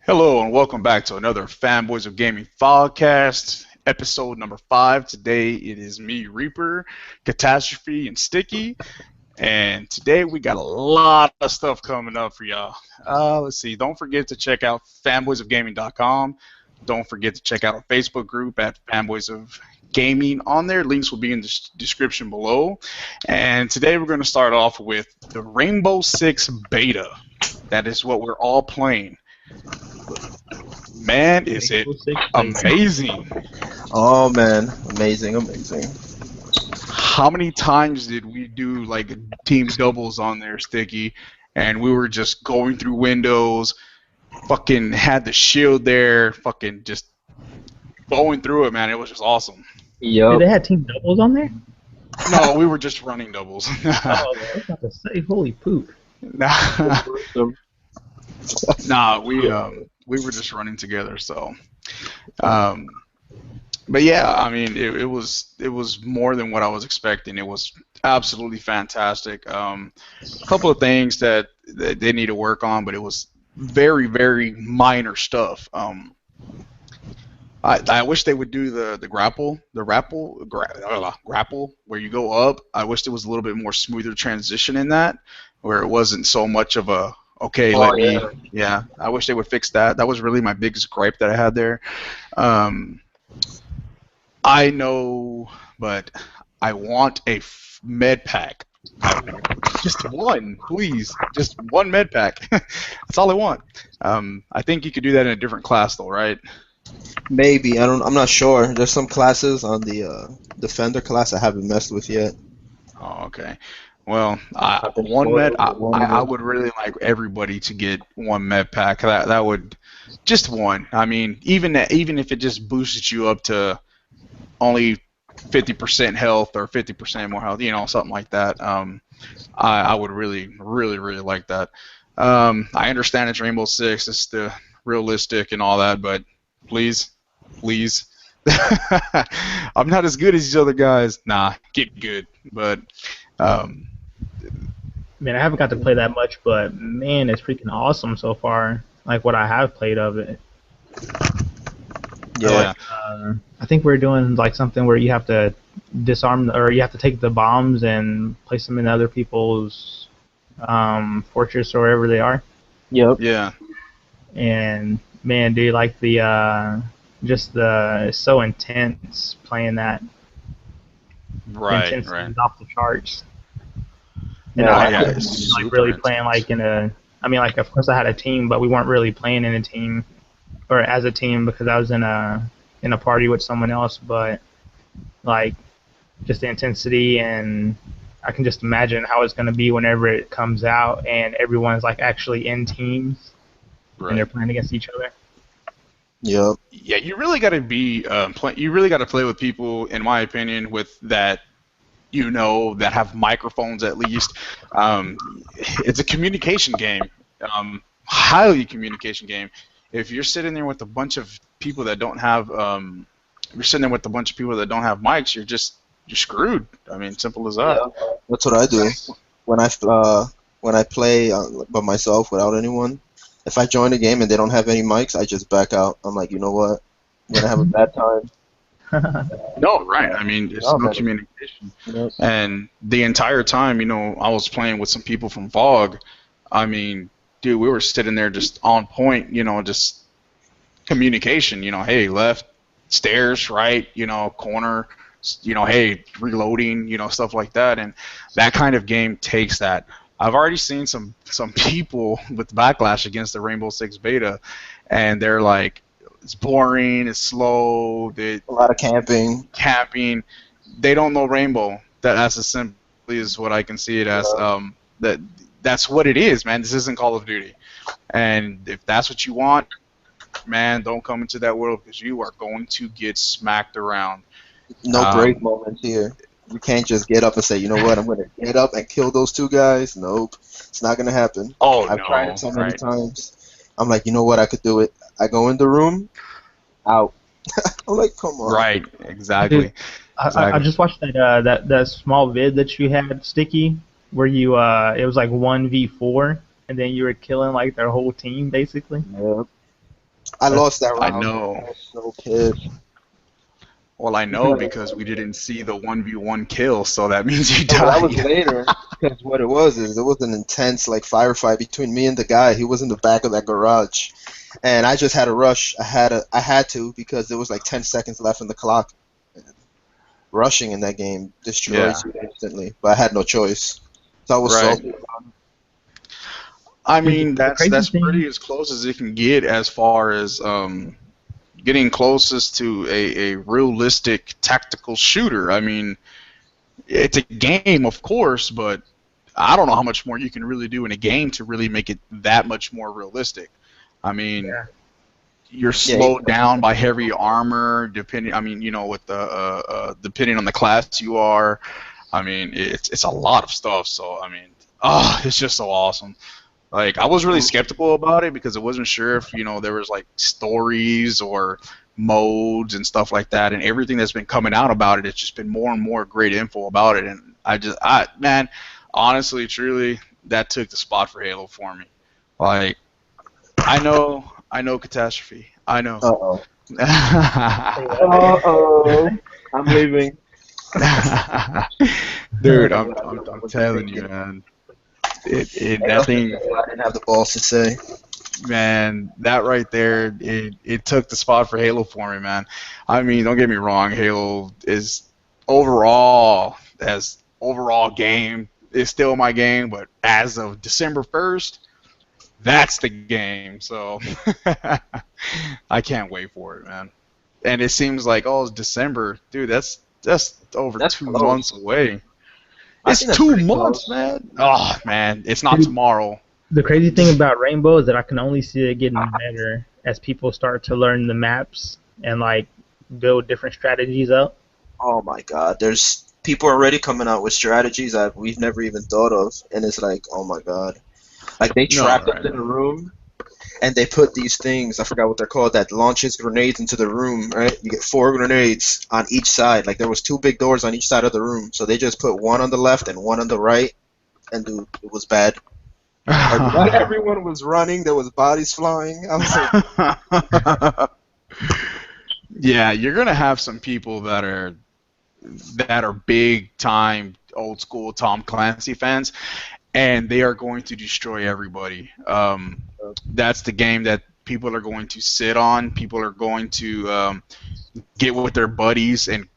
Hello and welcome back to another Fanboys of Gaming FogCast, episode number 5. Today it is me, Reaper, Catastrophe, and Sticky. And today we got a lot of stuff coming up for y'all. Let's see. Don't forget to check out fanboysofgaming.com. Don't forget to check out our Facebook group at Fanboys of Gaming. On there, links will be in the description below. And today we're going to start off with the Rainbow Six Beta. That is what we're all playing. Man, is it amazing. Oh man, amazing. How many times did we do like team doubles on there, Sticky? And we were just going through windows, fucking had the shield there, fucking just going through it, man. It was just awesome. Yep. They had team doubles on there? No, we were just running doubles. Oh, I was about to say, holy poop. Nah, we were just running together, so but yeah, I mean it was more than what I was expecting. It was absolutely fantastic. A couple of things that they need to work on, but it was very, very minor stuff. I wish they would do the grapple where you go up. I wish there was a little bit more smoother transition in that, where it wasn't so much of a okay, yeah. I wish they would fix that. That was really my biggest gripe that I had there. I know, but I want a med pack. Just one, please. Just one med pack. That's all I want. I think you could do that in a different class, though, right? Maybe. I'm not sure. There's some classes on the Defender class I haven't messed with yet. Oh, okay. Well, I would really like everybody to get one med pack. That would just one. I mean, even if it just boosts you up to only 50% health or 50% more health, something like that. I would really, really, really like that. I understand it's Rainbow Six, it's the realistic and all that, but please. I'm not as good as these other guys. Nah, get good, but. Man, I haven't got to play that much, but man, it's freaking awesome so far. Like what I have played of it. Yeah. I think we're doing like something where you have to disarm, or you have to take the bombs and place them in other people's fortress or wherever they are. Yep. Yeah. And man, dude, like it's so intense playing that. Right. Intensity Right. is off the charts. It's like really playing like like of course I had a team, but we weren't really playing in a team or as a team because I was in a party with someone else. But like just the intensity, and I can just imagine how it's going to be whenever it comes out and everyone's like actually in teams and they're playing against each other. Yep. Yeah, you really got to be you really got to play with people, in my opinion, with that. That have microphones at least. It's a communication game, highly communication game. If you're sitting there with a bunch of people that don't have, mics, you're screwed. I mean, simple as that. Yeah, that's what I do when I play by myself without anyone. If I join a game and they don't have any mics, I just back out. I'm like, you know what? I'm gonna have a bad time. No, right. I mean, it's no communication. Yep. And the entire time, I was playing with some people from Fog. I mean, dude, we were sitting there just on point, just communication, hey, left, stairs, right, corner, hey, reloading, stuff like that. And that kind of game takes that. I've already seen some people with backlash against the Rainbow Six Beta, and they're like, it's boring, it's slow, a lot of camping. They don't know Rainbow. That's as simply as what I can see it as. That's what it is, man. This isn't Call of Duty. And if that's what you want, man, don't come into that world because you are going to get smacked around. No break moments here. You can't just get up and say, you know what, I'm going to get up and kill those two guys. Nope. It's not going to happen. I've tried it so many times. I'm like, you know what, I could do it. I go in the room, out. I'm like, come on. Right, exactly. Dude, I just watched that small vid that you had, Sticky, where you it was like 1v4, and then you were killing like their whole team basically. Yep. I lost that I round. know. I was so pissed. Well, I know because we didn't see the 1v1 kill, so that means you No, but that was died. later. Because what it was is it was an intense like firefight between me and the guy. He was in the back of that garage, and I just had to rush. I had to because there was like 10 seconds left in the clock. Rushing in that game destroys you instantly, but I had no choice. So I was Right. salty. I mean, The crazy that's thing- pretty as close as it can get as far as getting closest to a realistic tactical shooter. I mean, it's a game, of course, but I don't know how much more you can really do in a game to really make it that much more realistic. I mean, Yeah. you're slowed down by heavy armor, depending. I mean, with the depending on the class you are. I mean, it's a lot of stuff. So I mean, it's just so awesome. Like, I was really skeptical about it because I wasn't sure if, there was like stories or modes and stuff like that, and everything that's been coming out about it, it's just been more and more great info about it, and man, honestly, truly, that took the spot for Halo for me. Like, I know Catastrophe. I know. Uh-oh. Uh-oh. I'm leaving. Dude, I'm telling you, man. That thing, I didn't have the balls to say. man, that right there, it took the spot for Halo for me, man. I mean, don't get me wrong, Halo is overall game is still my game, but as of December 1st, that's the game. So I can't wait for it, man. And it seems like, it's December, dude. That's over That's 2 close. months away. I It's think that's 2 pretty months, close. man. Oh man, it's not tomorrow. The crazy thing about Rainbow is that I can only see it getting better as people start to learn the maps and like build different strategies up. Oh my God, there's people already coming out with strategies that we've never even thought of, and it's like, oh my God, like they trapped us in a room, and they put these things, I forgot what they're called, that launches grenades into the room, right? You get 4 grenades on each side, like there was 2 big doors on each side of the room, so they just put one on the left and one on the right, and dude, it was bad. Everyone was running, there was bodies flying. I was like, Yeah, you're gonna have some people that are big time old school Tom Clancy fans, and they are going to destroy everybody. That's the game that people are going to sit on. People are going to get with their buddies and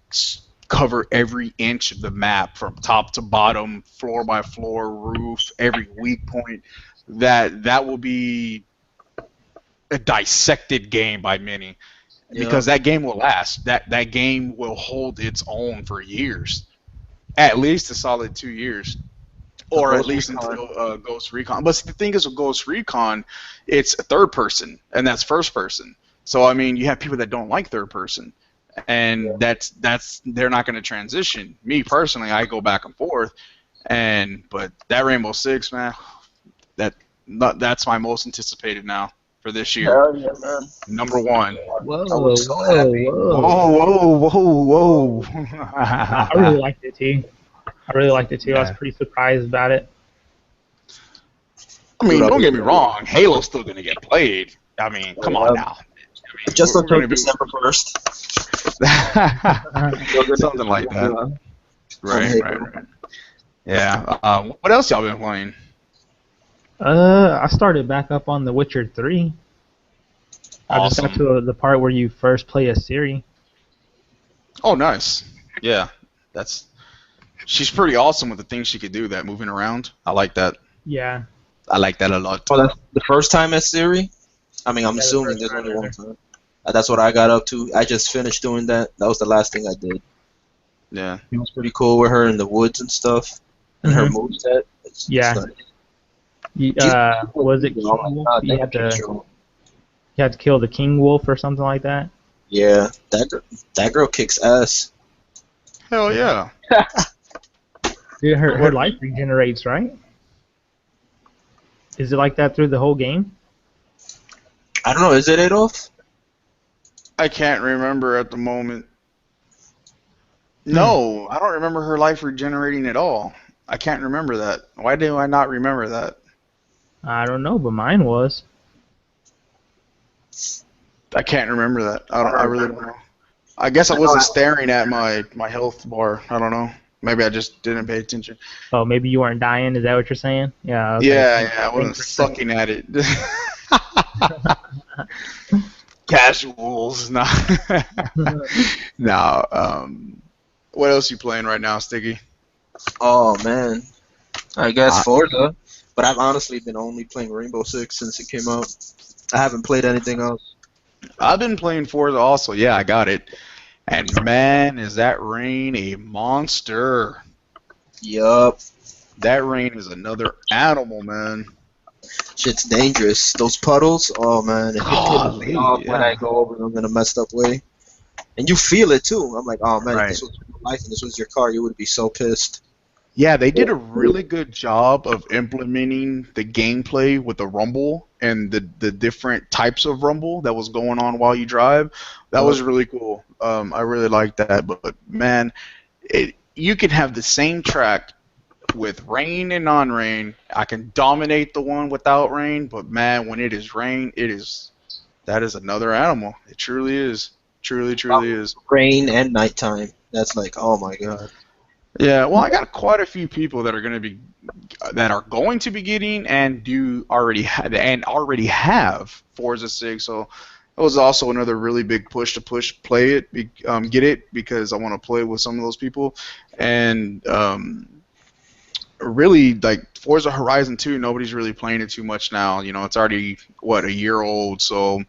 cover every inch of the map from top to bottom, floor by floor, roof, every weak point. That will be a dissected game by many. Because that game will last. That game will hold its own for years, at least a solid 2 years, or at least until Ghost Recon. But the thing is, with Ghost Recon, it's a third person, and that's first person. So I mean, you have people that don't like third person, and that's they're not going to transition. Me personally, I go back and forth, but that Rainbow Six, man, that's my most anticipated now for this year. hell yeah, man. Number 1. Whoa, I was so happy. Whoa. I really liked it too. Yeah. I was pretty surprised about it. I mean, don't get me wrong. Halo's still going to get played. I mean, come on now. I mean, Just we're until gonna be December 1st. something like that. Right. Yeah. What else y'all been playing? I started back up on The Witcher 3. I just got to the part where you first play a Ciri. Oh, nice. Yeah, she's pretty awesome with the things she could do. That moving around, I like that. Yeah. I like that a lot. Oh, that's the first time at Siri? I mean, I'm assuming there's only one time. That's what I got up to. I just finished doing that. That was the last thing I did. Yeah. It was pretty cool with her in the woods and stuff. And her moveset. Was it King Wolf? You had to kill the King Wolf or something like that? Yeah, that girl kicks ass. Hell yeah. Dude, her life regenerates, right? Is it like that through the whole game? I don't know. Is it Adolf? I can't remember at the moment. No, I don't remember her life regenerating at all. I can't remember that. Why do I not remember that? I don't know, but mine was. I can't remember that. I really don't know. I guess I wasn't staring at my health bar. I don't know. Maybe I just didn't pay attention. Oh, maybe you weren't dying. Is that what you're saying? Yeah. Okay. Yeah. I wasn't sucking at it. Casuals, no. No. What else you playing right now, Sticky? Oh man, I guess Forza. But I've honestly been only playing Rainbow Six since it came out. I haven't played anything else. I've been playing Forza also. Yeah, I got it. And man, is that rain a monster? Yup. That rain is another animal, man. Shit's dangerous. Those puddles, oh man, it pisses me off when I go over them in a messed up way. And you feel it too. I'm like, oh man, if this was real life and this was your car, you would be so pissed. Yeah, they did a really good job of implementing the gameplay with the rumble and the different types of rumble that was going on while you drive. That was really cool. I really liked that. But man, you can have the same track with rain and non-rain. I can dominate the one without rain, but man, when it is rain, that is another animal. It truly is. Truly is. Rain and nighttime. That's like, oh my god. Yeah, well, I got quite a few people that are going to be getting and already have Forza 6. So it was also another really big push to play it, get it, because I want to play with some of those people. And really, like Forza Horizon 2, nobody's really playing it too much now. You know, it's already a year old, so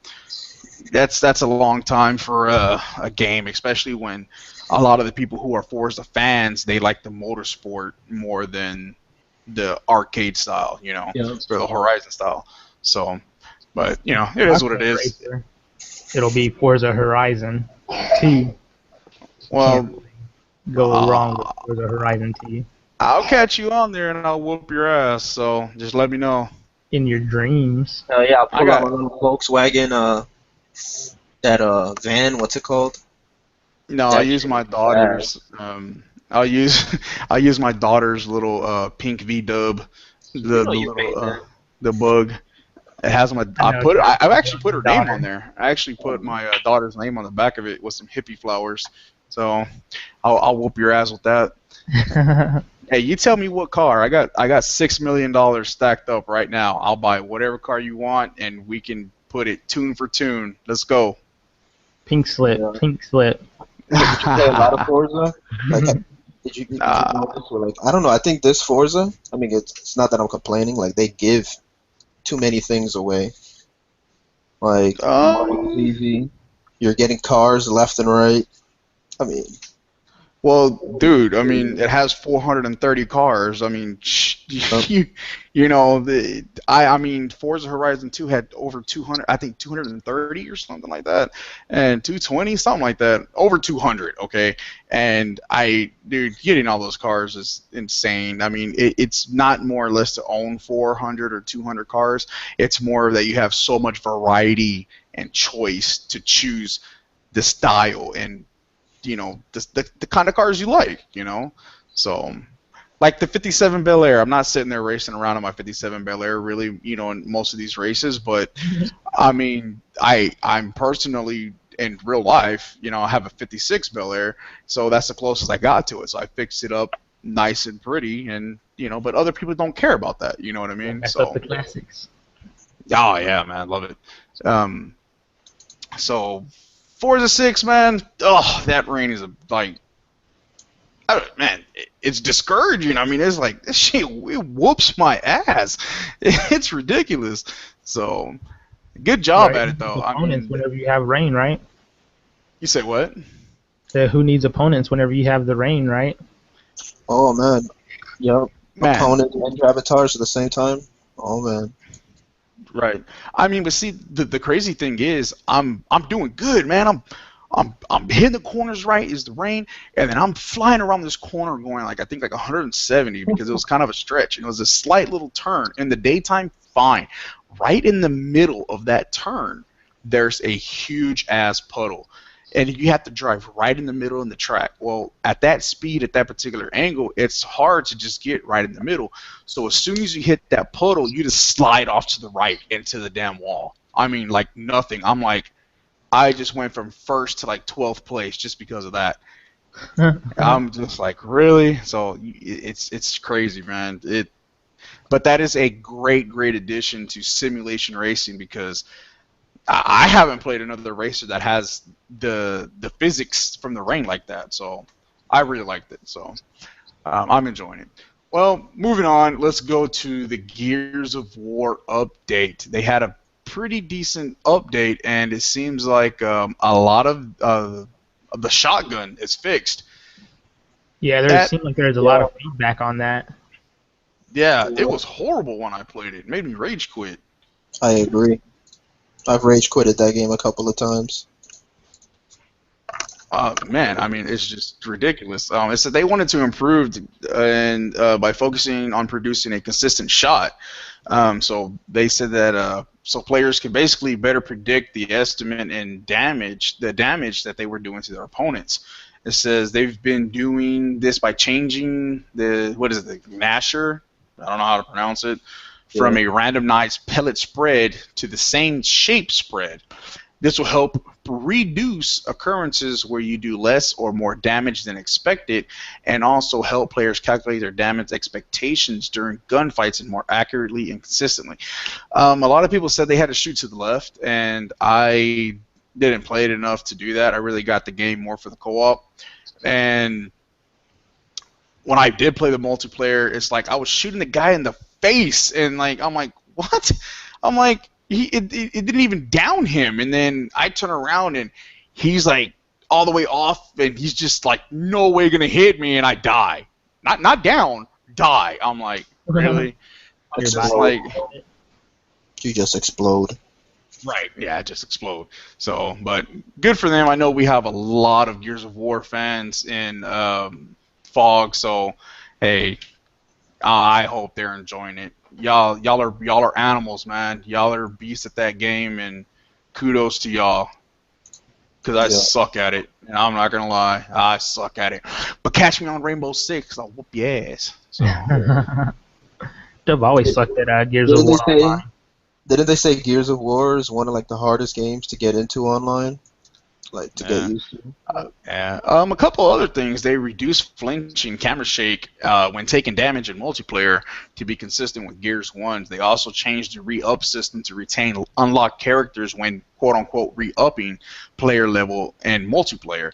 that's a long time for a game, especially when a lot of the people who are Forza fans, they like the motorsport more than the arcade style, you know, or the Horizon style. So, but you know, it is what it is. It'll be Forza Horizon 2. Well, go wrong with Forza Horizon 2. I'll catch you on there and I'll whoop your ass. So just let me know. In your dreams. Yeah, I'll pull out my little Volkswagen, that van. What's it called? No, I use my daughter's. I'll use my daughter's little pink V-dub, the bug. It has my. I've actually put her name on there. I actually put my daughter's name on the back of it with some hippie flowers. So I'll whoop your ass with that. Hey, you tell me what car. I got $6 million stacked up right now. I'll buy whatever car you want, and we can put it tune for tune. Let's go. Pink slip. Did you play a lot of Forza? Did you notice? I don't know. I think this Forza. I mean, it's not that I'm complaining. Like they give too many things away. Like easy. You're getting cars left and right. I mean. Well, dude, I mean, it has 430 cars. I mean, you know, I mean, Forza Horizon 2 had over 200, I think 230 or something like that, and 220, something like that, over 200, okay? And dude, getting all those cars is insane. I mean, it's not more or less to own 400 or 200 cars. It's more that you have so much variety and choice to choose the style and you know, the kind of cars you like, you know. So, like the 57 Bel Air, I'm not sitting there racing around on my 57 Bel Air really, you know, in most of these races, but I mean, I'm personally in real life, you know, I have a 56 Bel Air, so that's the closest I got to it. So I fixed it up nice and pretty, and you know, but other people don't care about that, you know what I mean? That's the classics. Oh yeah, man, I love it. So Forza 6, man. Oh, that rain is man, it's discouraging. I mean, it's like this shit. It whoops my ass. It's ridiculous. So, good job at it, though. Opponents whenever you have rain, right? You say what? So who needs opponents whenever you have the rain, right? Oh man, yep. Opponents and avatars at the same time. Oh man. Right. I mean, but see, the crazy thing is, I'm doing good, man. I'm hitting the corners right is the rain, and then I'm flying around this corner going like I think like 170 because it was kind of a stretch and it was a slight little turn. In the daytime, fine. Right in the middle of that turn, there's a huge ass puddle. And you have to drive right in the middle of the track. Well, at that speed, at that particular angle, it's hard to just get right in the middle. So as soon as you hit that puddle, you just slide off to the right into the damn wall. I mean, like nothing. I'm like, I just went from first to like 12th place just because of that. I'm just like, really? So it's crazy, man. But that is a great addition to simulation racing because I haven't played another racer that has the physics from the rain like that. So I really liked it. So I'm enjoying it. Well, moving on, let's go to the Gears of War update. They had a pretty decent update, and it seems like a lot of the shotgun is fixed. Yeah, there seemed like there's a lot of feedback on that. Yeah, it was horrible when I played it. It made me rage quit. I agree. I've rage quitted that game a couple of times. Man, I mean, it's just ridiculous. It said they wanted to improve and by focusing on producing a consistent shot. So they said that so players can basically better predict the estimate and the damage that they were doing to their opponents. It says they've been doing this by changing the masher? I don't know how to pronounce it. From a randomized pellet spread to the same shape spread. This will help reduce occurrences where you do less or more damage than expected, and also help players calculate their damage expectations during gunfights and more accurately and consistently. A lot of people said they had to shoot to the left, and I didn't play it enough to do that. I really got the game more for the co-op. And when I did play the multiplayer, it's like I was shooting the guy in the face, and like I'm like, what? I'm like, it didn't even down him, and then I turn around and he's like all the way off, and he's just like no way gonna hit me, and I die. Not down, die. I'm like, really? It's just like you just explode. Right, yeah, just explode. So, but good for them. I know we have a lot of Gears of War fans in Fog, so hey, I hope they're enjoying it. Y'all are animals, man. Y'all are beasts at that game, and kudos to y'all. Cause I suck at it, and I'm not gonna lie, I suck at it. But catch me on Rainbow Six, I'll whoop your ass. So. They've always sucked at Gears of War online. Didn't they say Gears of War is one of like the hardest games to get into online? Like to get used to. A couple other things. They reduced flinching camera shake when taking damage in multiplayer to be consistent with Gears 1. They also changed the re-up system to retain unlocked characters when quote-unquote re-upping player level and multiplayer.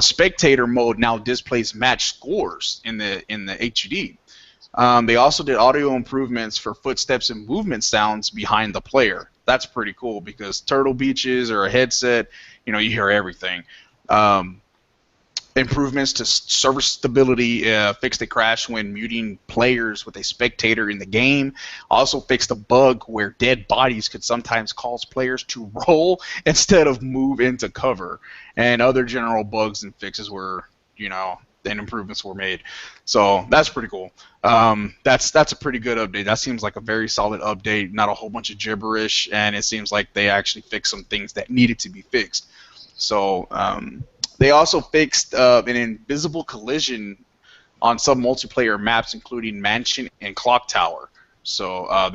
Spectator mode now displays match scores in the HUD. They also did audio improvements for footsteps and movement sounds behind the player. That's pretty cool because Turtle Beaches or a headset, you hear everything. Improvements to server stability, fixed a crash when muting players with a spectator in the game. Also fixed a bug where dead bodies could sometimes cause players to roll instead of move into cover. And other general bugs and fixes were, and improvements were made. So that's pretty cool. That's a pretty good update. That seems like a very solid update, not a whole bunch of gibberish, and it seems like they actually fixed some things that needed to be fixed. So they also fixed an invisible collision on some multiplayer maps, including Mansion and Clock Tower. So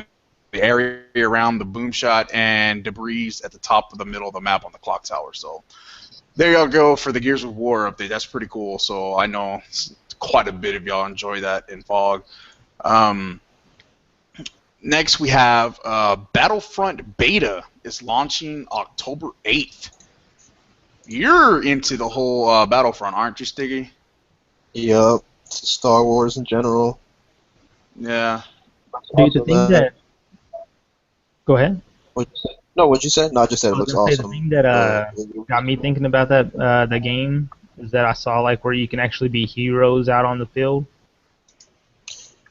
the area around the boom shot and debris at the top of the middle of the map on the Clock Tower. So there y'all go for the Gears of War update. That's pretty cool. So I know quite a bit of y'all enjoy that in Fog. Next we have Battlefront Beta is launching October 8th. You're into the whole Battlefront, aren't you, Stiggy? Yup. Star Wars in general. Yeah. Dude, the thing that... Go ahead. What'd you say? No, what'd you say? No, I just said it looks awesome. The thing that got me thinking about that the game is that I saw like where you can actually be heroes out on the field.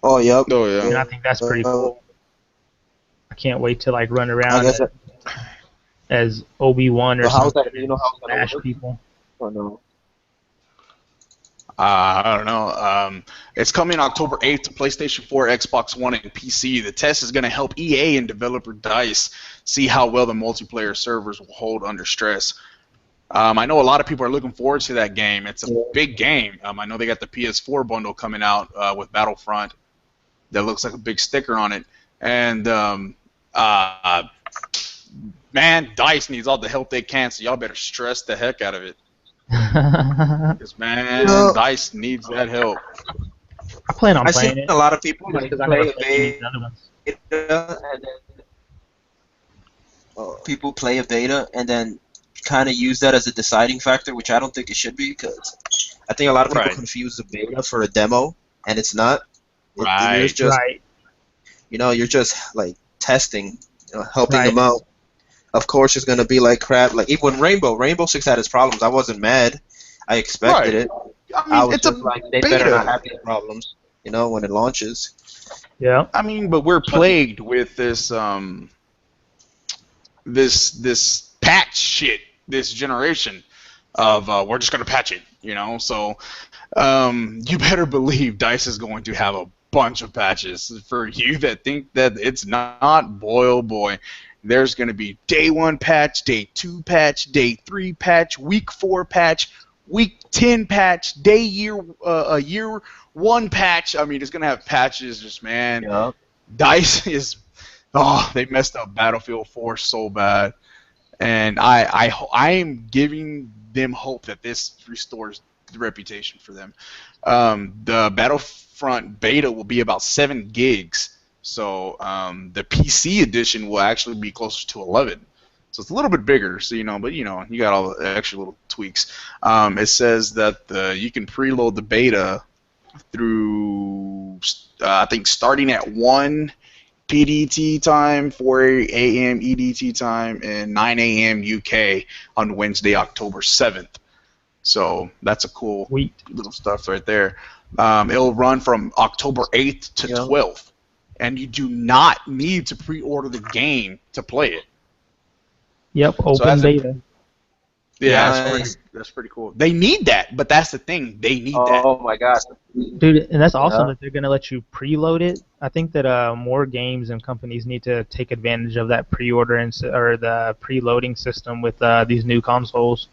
Oh, yep. Oh, yeah. And I think that's pretty cool. I can't wait to like run around as Obi-Wan or something and smash people. Oh, no. I don't know. It's coming October 8th to PlayStation 4, Xbox One, and PC. The test is going to help EA and developer DICE see how well the multiplayer servers will hold under stress. I know a lot of people are looking forward to that game. It's a big game. I know they got the PS4 bundle coming out with Battlefront that looks like a big sticker on it. And Man, DICE needs all the help they can, so y'all better stress the heck out of it. Because, man, DICE needs that help. I plan on I've playing seen it. a lot of people Just like because I never play played any of the other ones. beta, and then people play a beta and then kind of use that as a deciding factor, which I don't think it should be, because I think a lot of people confuse the beta for a demo, and it's not. You're just, you're just like testing, helping them out. Of course, it's gonna be like crap. Like even when Rainbow Six had its problems, I wasn't mad. I expected it. I was just like, they better not have these problems, when it launches. Yeah. I mean, but we're plagued with this this patch shit this generation of we're just gonna patch it, So you better believe DICE is going to have a bunch of patches. For you that think that it's not, boy oh boy, there's going to be day 1 patch, day 2 patch, day 3 patch, week 4 patch, week 10 patch, year 1 patch. I mean, it's going to have patches. Just, man, DICE is, they messed up Battlefield 4 so bad. And I am giving them hope that this restores the reputation for them. The Battlefront beta will be about 7 gigs. So the PC edition will actually be closer to 11. So it's a little bit bigger. So but you got all the extra little tweaks. It says that you can preload the beta through I think starting at 1 PDT time, 4 a.m. EDT time, and 9 a.m. UK on Wednesday, October 7th. So that's a cool little stuff right there. It'll run from October 8th to 12th. And you do not need to pre-order the game to play it. Yep, open beta. That's pretty cool. They need that, but that's the thing. They need that. Oh my gosh. Dude, and that's awesome that they're going to let you preload it. I think that more games and companies need to take advantage of that pre-order or the preloading system with these new consoles.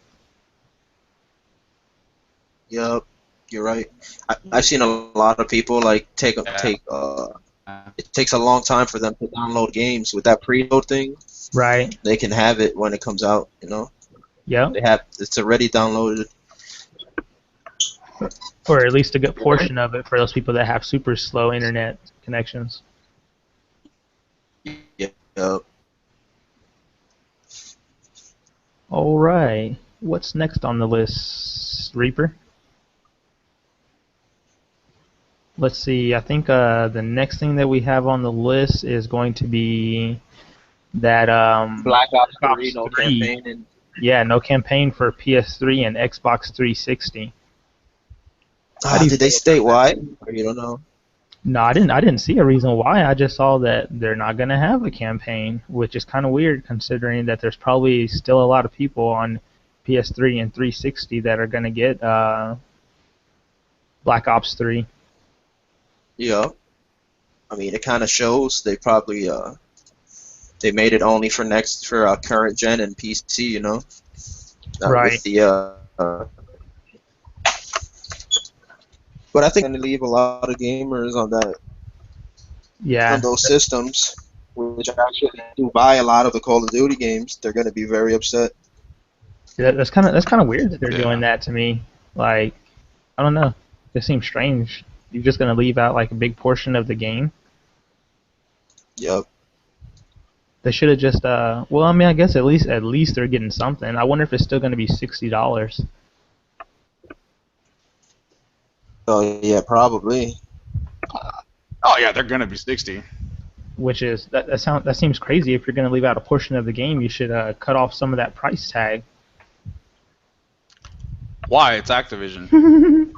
Yep, you're right. I've seen a lot of people take it takes a long time for them to download games with that preload thing. Right. They can have it when it comes out, Yeah. It's already downloaded. Or at least a good portion of it for those people that have super slow internet connections. Yep. All right. What's next on the list, Reaper? Let's see. I think the next thing that we have on the list is going to be that Black Ops 3, no campaign. Yeah, no campaign for PS3 and Xbox 360. Did they state why? Or you don't know? No, I didn't see a reason why. I just saw that they're not going to have a campaign, which is kind of weird considering that there's probably still a lot of people on PS3 and 360 that are going to get Black Ops 3. Yeah. I mean, it kind of shows they probably they made it only for current gen and PC, Right. With the but I think they're going to leave a lot of gamers on that. Yeah. On those systems, which actually do buy a lot of the Call of Duty games. They're going to be very upset. Yeah, that's kind of weird that they're doing that to me. Like, I don't know. It seems strange. You're just going to leave out a big portion of the game. Yep. They should have just well, I mean, I guess at least they're getting something. I wonder if it's still going to be $60. Oh yeah, probably. Oh yeah, they're gonna be 60. Which is that seems crazy. If you're going to leave out a portion of the game, you should cut off some of that price tag. Why? It's Activision.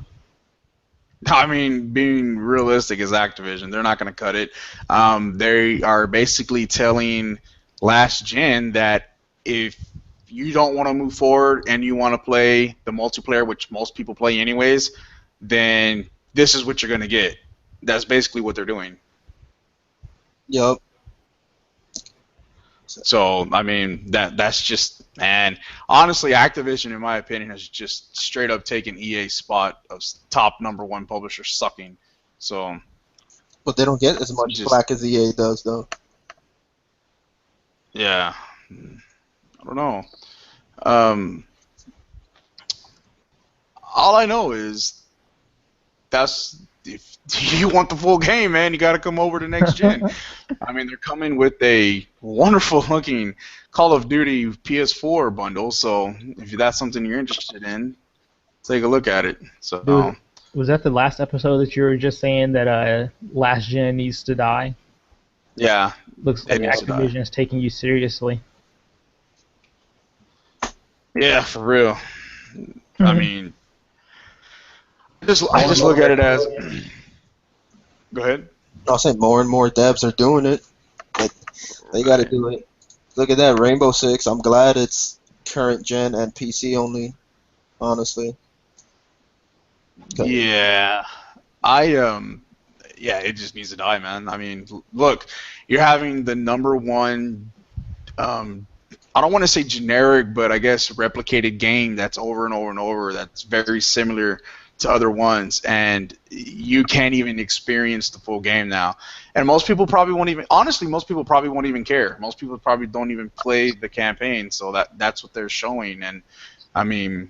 I mean, being realistic is Activision. They're not going to cut it. They are basically telling last gen that if you don't want to move forward and you want to play the multiplayer, which most people play anyways, then this is what you're going to get. That's basically what they're doing. Yep. So, I mean, that's just, man, honestly, Activision, in my opinion, has just straight up taken EA's spot of top #1 publisher sucking. So, but they don't get as much flack as EA does, though. Yeah. I don't know. Um, all I know is that's if you want the full game, man, you got to come over to next gen. I mean, they're coming with a wonderful looking Call of Duty PS4 bundle, so if that's something you're interested in, take a look at it. So, Dude, was that the last episode that you were just saying that last gen needs to die? yeah, Looks like it needs to die. Activision is taking you seriously. Yeah, for real. I mean, I just look at it as. Go ahead. I'll say more and more devs are doing it. They got to do it. Look at that, Rainbow Six. I'm glad it's current gen and PC only. Honestly. Yeah, yeah, it just needs to die, man. I mean, look, you're having the number one, I don't want to say generic, but I guess replicated game that's over and over and over that's very similar to other ones, and you can't even experience the full game now. And most people probably won't even, honestly, most people probably won't even care. Most people probably don't even play the campaign, so that's what they're showing. And I mean,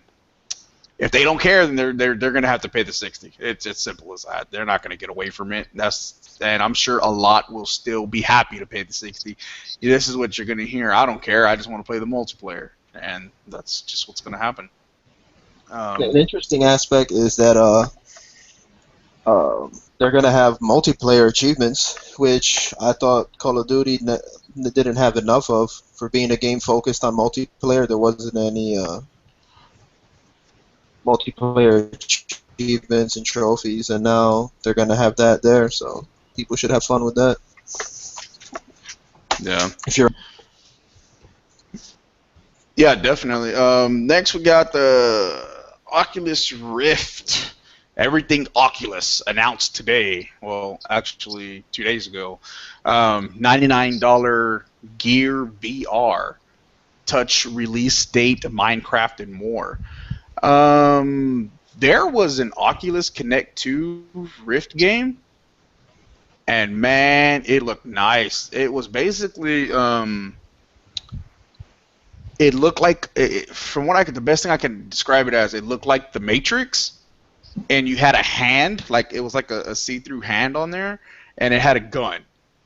if they don't care, then they're going to have to pay the 60. It's as simple as that. They're not going to get away from it. And I'm sure a lot will still be happy to pay the 60. This is what you're going to hear. I don't care. I just want to play the multiplayer, and that's just what's going to happen. An interesting aspect is that they're going to have multiplayer achievements, which I thought Call of Duty didn't have enough of. For being a game focused on multiplayer, there wasn't any multiplayer achievements and trophies, and now they're going to have that there, so people should have fun with that. Yeah. If you're Yeah, definitely. Next, we got the Oculus Rift. Everything Oculus announced today. Well, actually, 2 days ago. $99 Gear VR. Touch release date, Minecraft, and more. There was an Oculus Connect 2 Rift game. And man, it looked nice. It was basically... it looked like, from what the best thing I can describe it as, it looked like the Matrix, and you had a hand, like it was like a see-through hand on there, and it had a gun,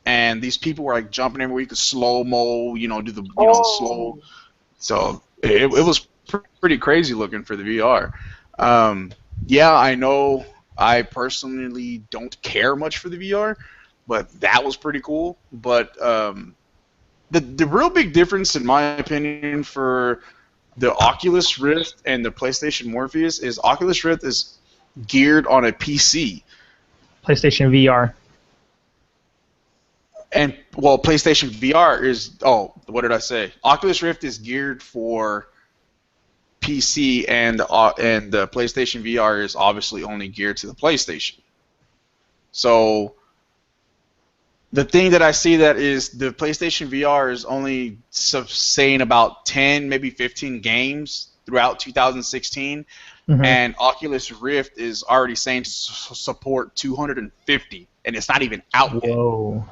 and these people were like jumping everywhere. You could slow-mo, do the, the slow. So it was pretty crazy looking for the VR. Yeah, I know I personally don't care much for the VR, but that was pretty cool. But the real big difference, in my opinion, for the Oculus Rift and the PlayStation Morpheus is Oculus Rift is geared on a PC. PlayStation VR. And, well, PlayStation VR is... Oh, what did I say? Oculus Rift is geared for PC, and the PlayStation VR is obviously only geared to the PlayStation. So... the thing that I see that is the PlayStation VR is only saying about 10, maybe 15 games throughout 2016, and Oculus Rift is already saying to support 250, and it's not even out yet. Whoa.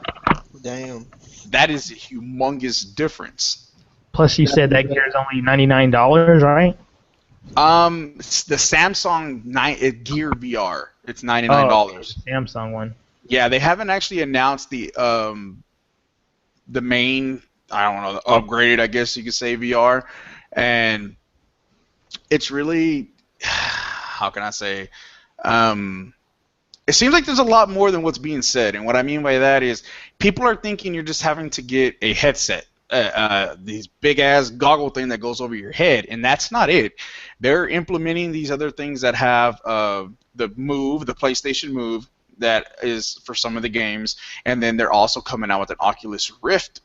Damn. That is a humongous difference. Plus, you said that gear is only $99, right? It's the Samsung Gear VR. It's $99. Oh, Samsung one. Yeah, they haven't actually announced the main, I don't know, the upgraded, I guess you could say, VR, and it's really, how can I say, it seems like there's a lot more than what's being said, and what I mean by that is people are thinking you're just having to get a headset, these big ass goggle thing that goes over your head, and that's not it. They're implementing these other things that have the PlayStation Move, that is for some of the games, and then they're also coming out with an Oculus Rift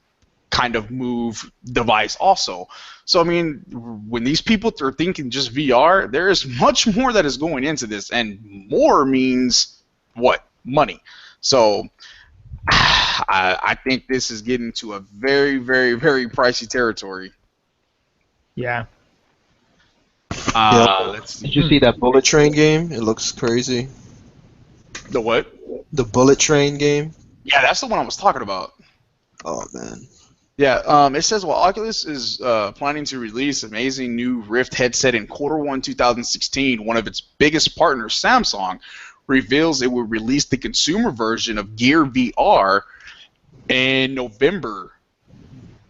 kind of Move device also. So I mean, when these people are thinking just VR, there is much more that is going into this, and more means what? Money. So I think this is getting to a very, very, very pricey territory. Yeah. Let's see. Did you see that Bullet Train game? It looks crazy. The what? The Bullet Train game? Yeah, that's the one I was talking about. Oh, man. Yeah, it says, well, Oculus is planning to release amazing new Rift headset in Q1 2016. One of its biggest partners, Samsung, reveals it will release the consumer version of Gear VR in November.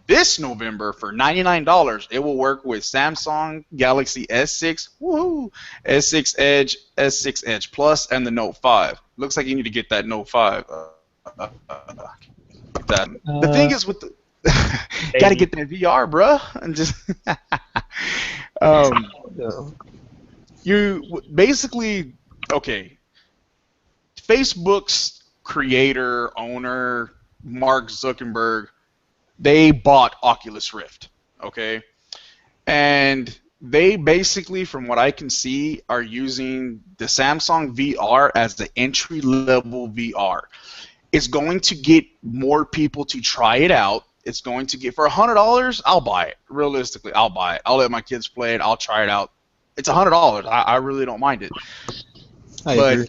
This November for $99. It will work with Samsung Galaxy S6, woohoo, S6 Edge, S6 Edge Plus, and the Note 5. Looks like you need to get that Note 5. The thing is with the gotta get that VR, bruh. And just you basically okay. Facebook's creator, owner, Mark Zuckerberg, they bought Oculus Rift, okay? And they basically, from what I can see, are using the Samsung VR as the entry-level VR. It's going to get more people to try it out. It's going to get, for $100, I'll buy it. Realistically, I'll buy it. I'll let my kids play it. I'll try it out. It's $100. I really don't mind it. I agree.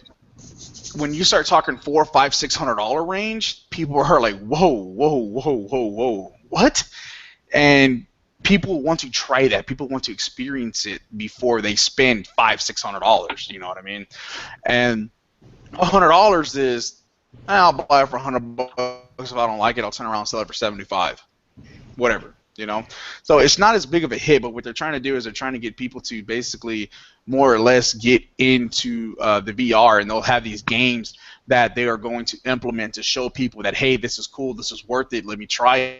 When you start talking $400, $500, $600 range, people are like, whoa, whoa, whoa, whoa, whoa, what? And people want to try that. People want to experience it before they spend $500, $600. You know what I mean? And $100 is, I'll buy it for $100. If I don't like it, I'll turn around and sell it for $75. Whatever. You know, so it's not as big of a hit, but what they're trying to do is they're trying to get people to basically more or less get into the VR, and they'll have these games that they are going to implement to show people that, hey, this is cool, this is worth it, let me try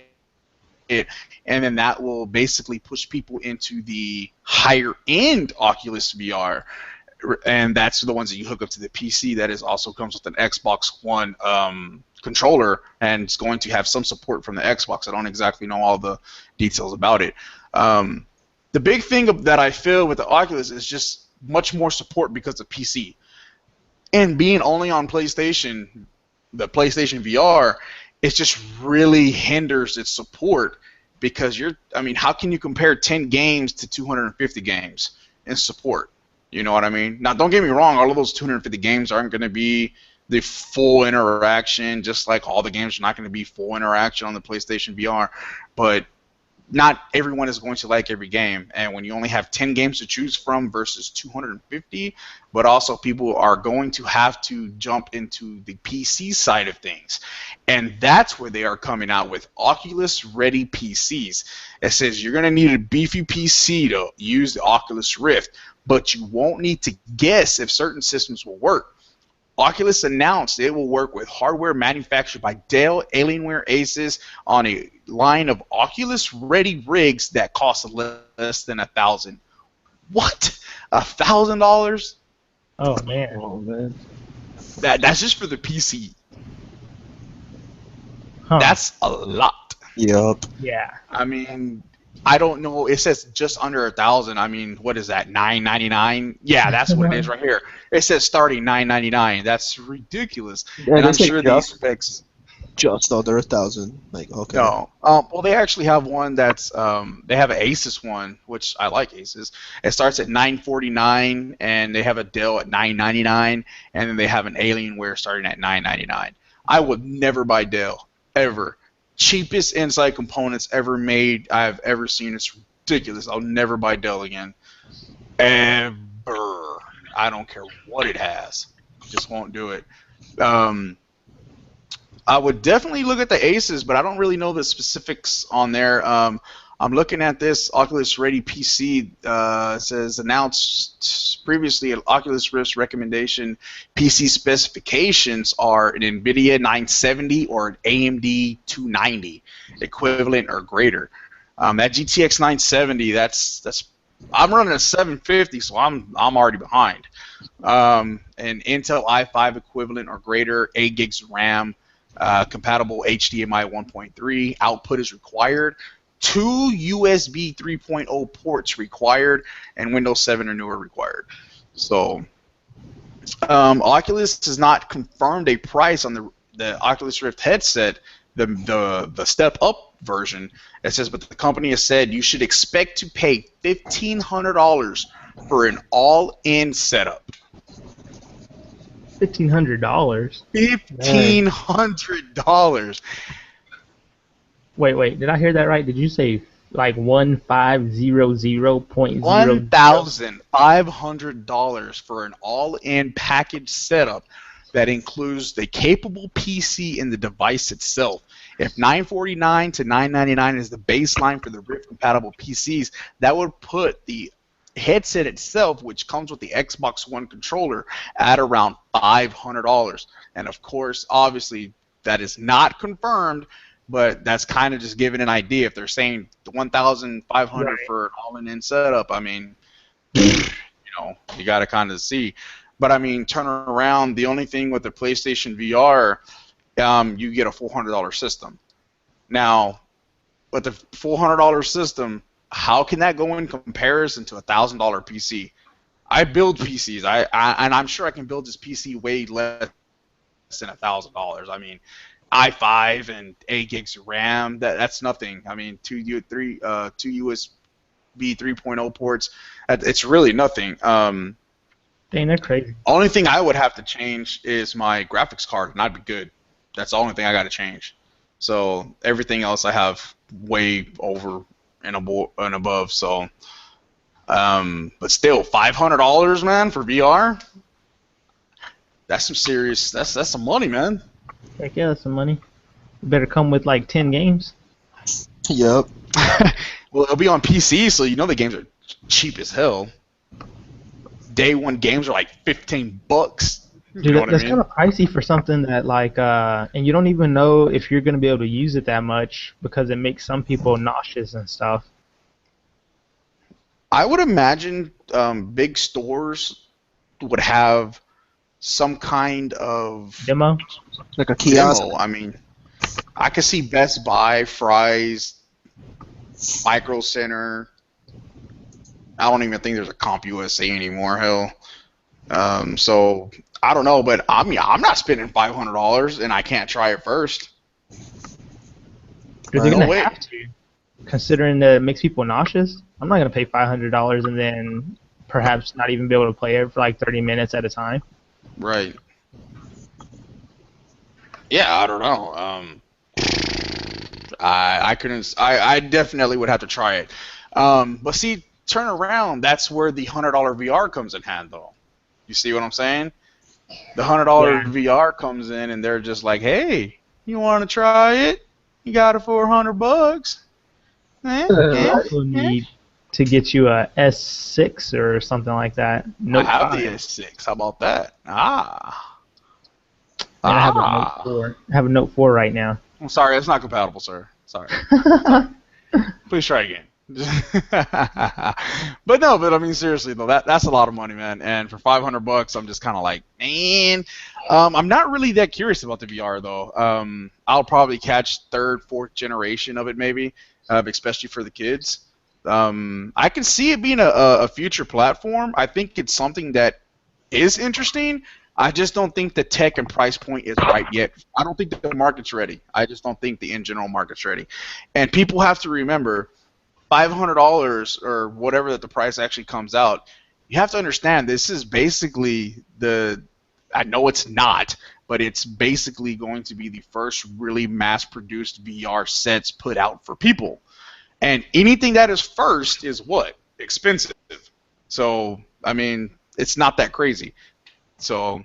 it, and then that will basically push people into the higher end Oculus VR, and that's the ones that you hook up to the PC. That is also comes with an Xbox One controller, and it's going to have some support from the Xbox. I don't exactly know all the details about it. The big thing that I feel with the Oculus is just much more support because of PC. And being only on PlayStation, the PlayStation VR, it just really hinders its support because how can you compare 10 games to 250 games in support? You know what I mean? Now, don't get me wrong, all of those 250 games aren't going to be the full interaction, just like all the games are not going to be full interaction on the PlayStation VR, but not everyone is going to like every game, and when you only have 10 games to choose from versus 250, but also people are going to have to jump into the PC side of things, and that's where they are coming out with Oculus Ready PCs. It says you're going to need a beefy PC to use the Oculus Rift, but you won't need to guess if certain systems will work. Oculus announced it will work with hardware manufactured by Dell, Alienware, Asus on a line of Oculus-ready rigs that cost less than $1,000. What? $1,000? Oh man. Oh man. That's just for the PC. Huh. That's a lot. Yup. Yeah. I mean, I don't know. It says just under $1,000. I mean, what is that? $999? Yeah, that's what it is right here. It says starting $999. That's ridiculous. Yeah, and I'm sure these specs just under $1,000. Like, okay. No. Well, they actually have one that's they have an Asus one, which I like Asus. It starts at $949, and they have a Dell at $999, and then they have an Alienware starting at $999. I would never buy Dell ever. Cheapest inside components ever made I've ever seen. It's ridiculous. I'll never buy Dell again. Ever. I don't care what it has. Just won't do it. I would definitely look at the Aces, but I don't really know the specifics on there. I'm looking at this Oculus Ready PC. It says announced previously Oculus Rift's recommendation PC specifications are an NVIDIA 970 or an AMD 290 equivalent or greater. That GTX 970, that's I'm running a 750, so I'm already behind. An Intel i5 equivalent or greater, 8 gigs RAM, compatible HDMI 1.3 output is required. 2 USB 3.0 ports required, and Windows 7 or newer required. So, Oculus has not confirmed a price on the Oculus Rift headset, the step up version. It says, but the company has said you should expect to pay $1,500 for an all-in setup. $1,500. $1,500. Wait. Did I hear that right? Did you say like 1500.00? $1,500 for an all-in package setup that includes the capable PC and the device itself. If $949 to $999 is the baseline for the Rift compatible PCs, that would put the headset itself, which comes with the Xbox One controller, at around $500. And of course, obviously, that is not confirmed, but that's kind of just giving an idea. If they're saying 1,500 for an all-in setup, I mean, you got to kind of see. But I mean, turn around. The only thing with the PlayStation VR, you get a $400 system. Now, with the $400 system, how can that go in comparison to a $1,000 PC? I build PCs. And I'm sure I can build this PC way less than $1,000. I mean, i5 and 8 gigs of RAM. That's nothing. I mean, two USB 3.0 ports. It's really nothing. Dang, they're crazy. Only thing I would have to change is my graphics card, and I'd be good. That's the only thing I got to change. So everything else I have way over and above. So, but still, $500, man, for VR. That's some serious. That's some money, man. Heck yeah, that's some money. You better come with like 10 games. Yep. Well, it'll be on PC, so you know the games are cheap as hell. Day one games are like $15. Dude, that's kind of pricey for something that like, and you don't even know if you're gonna be able to use it that much because it makes some people nauseous and stuff. I would imagine big stores would have some kind of demo, like a kiosk. Demo. I mean, I could see Best Buy, Fry's, Micro Center. I don't even think there's a CompUSA anymore. Hell, so I don't know, but I mean, I'm not spending $500 and I can't try it first. They're gonna have to, considering that it makes people nauseous. I'm not gonna pay $500 and then perhaps not even be able to play it for like 30 minutes at a time. Right. Yeah, I don't know. I couldn't. I definitely would have to try it. But see, turn around. That's where the $100 VR comes in hand, though. You see what I'm saying? The $100 VR comes in, and they're just like, "Hey, you want to try it? You got it for $100." You also need to get you a S6 or something like that. Note I have 5. The S6. How about that? I have a Note 4. I have a Note 4 right now. I'm sorry, it's not compatible, sir. Sorry. Please try again. But I mean, seriously though, that's a lot of money, man. And for $500, I'm just kind of like, man. I'm not really that curious about the VR though. I'll probably catch third, fourth generation of it maybe, especially for the kids. I can see it being a future platform. I think it's something that is interesting. I just don't think the tech and price point is right yet. I don't think the market's ready. I just don't think the in general market's ready. And people have to remember, $500 or whatever that the price actually comes out, you have to understand this is basically I know it's not, but it's basically going to be the first really mass-produced VR sets put out for people. And anything that is first is what? Expensive. So, I mean, it's not that crazy. So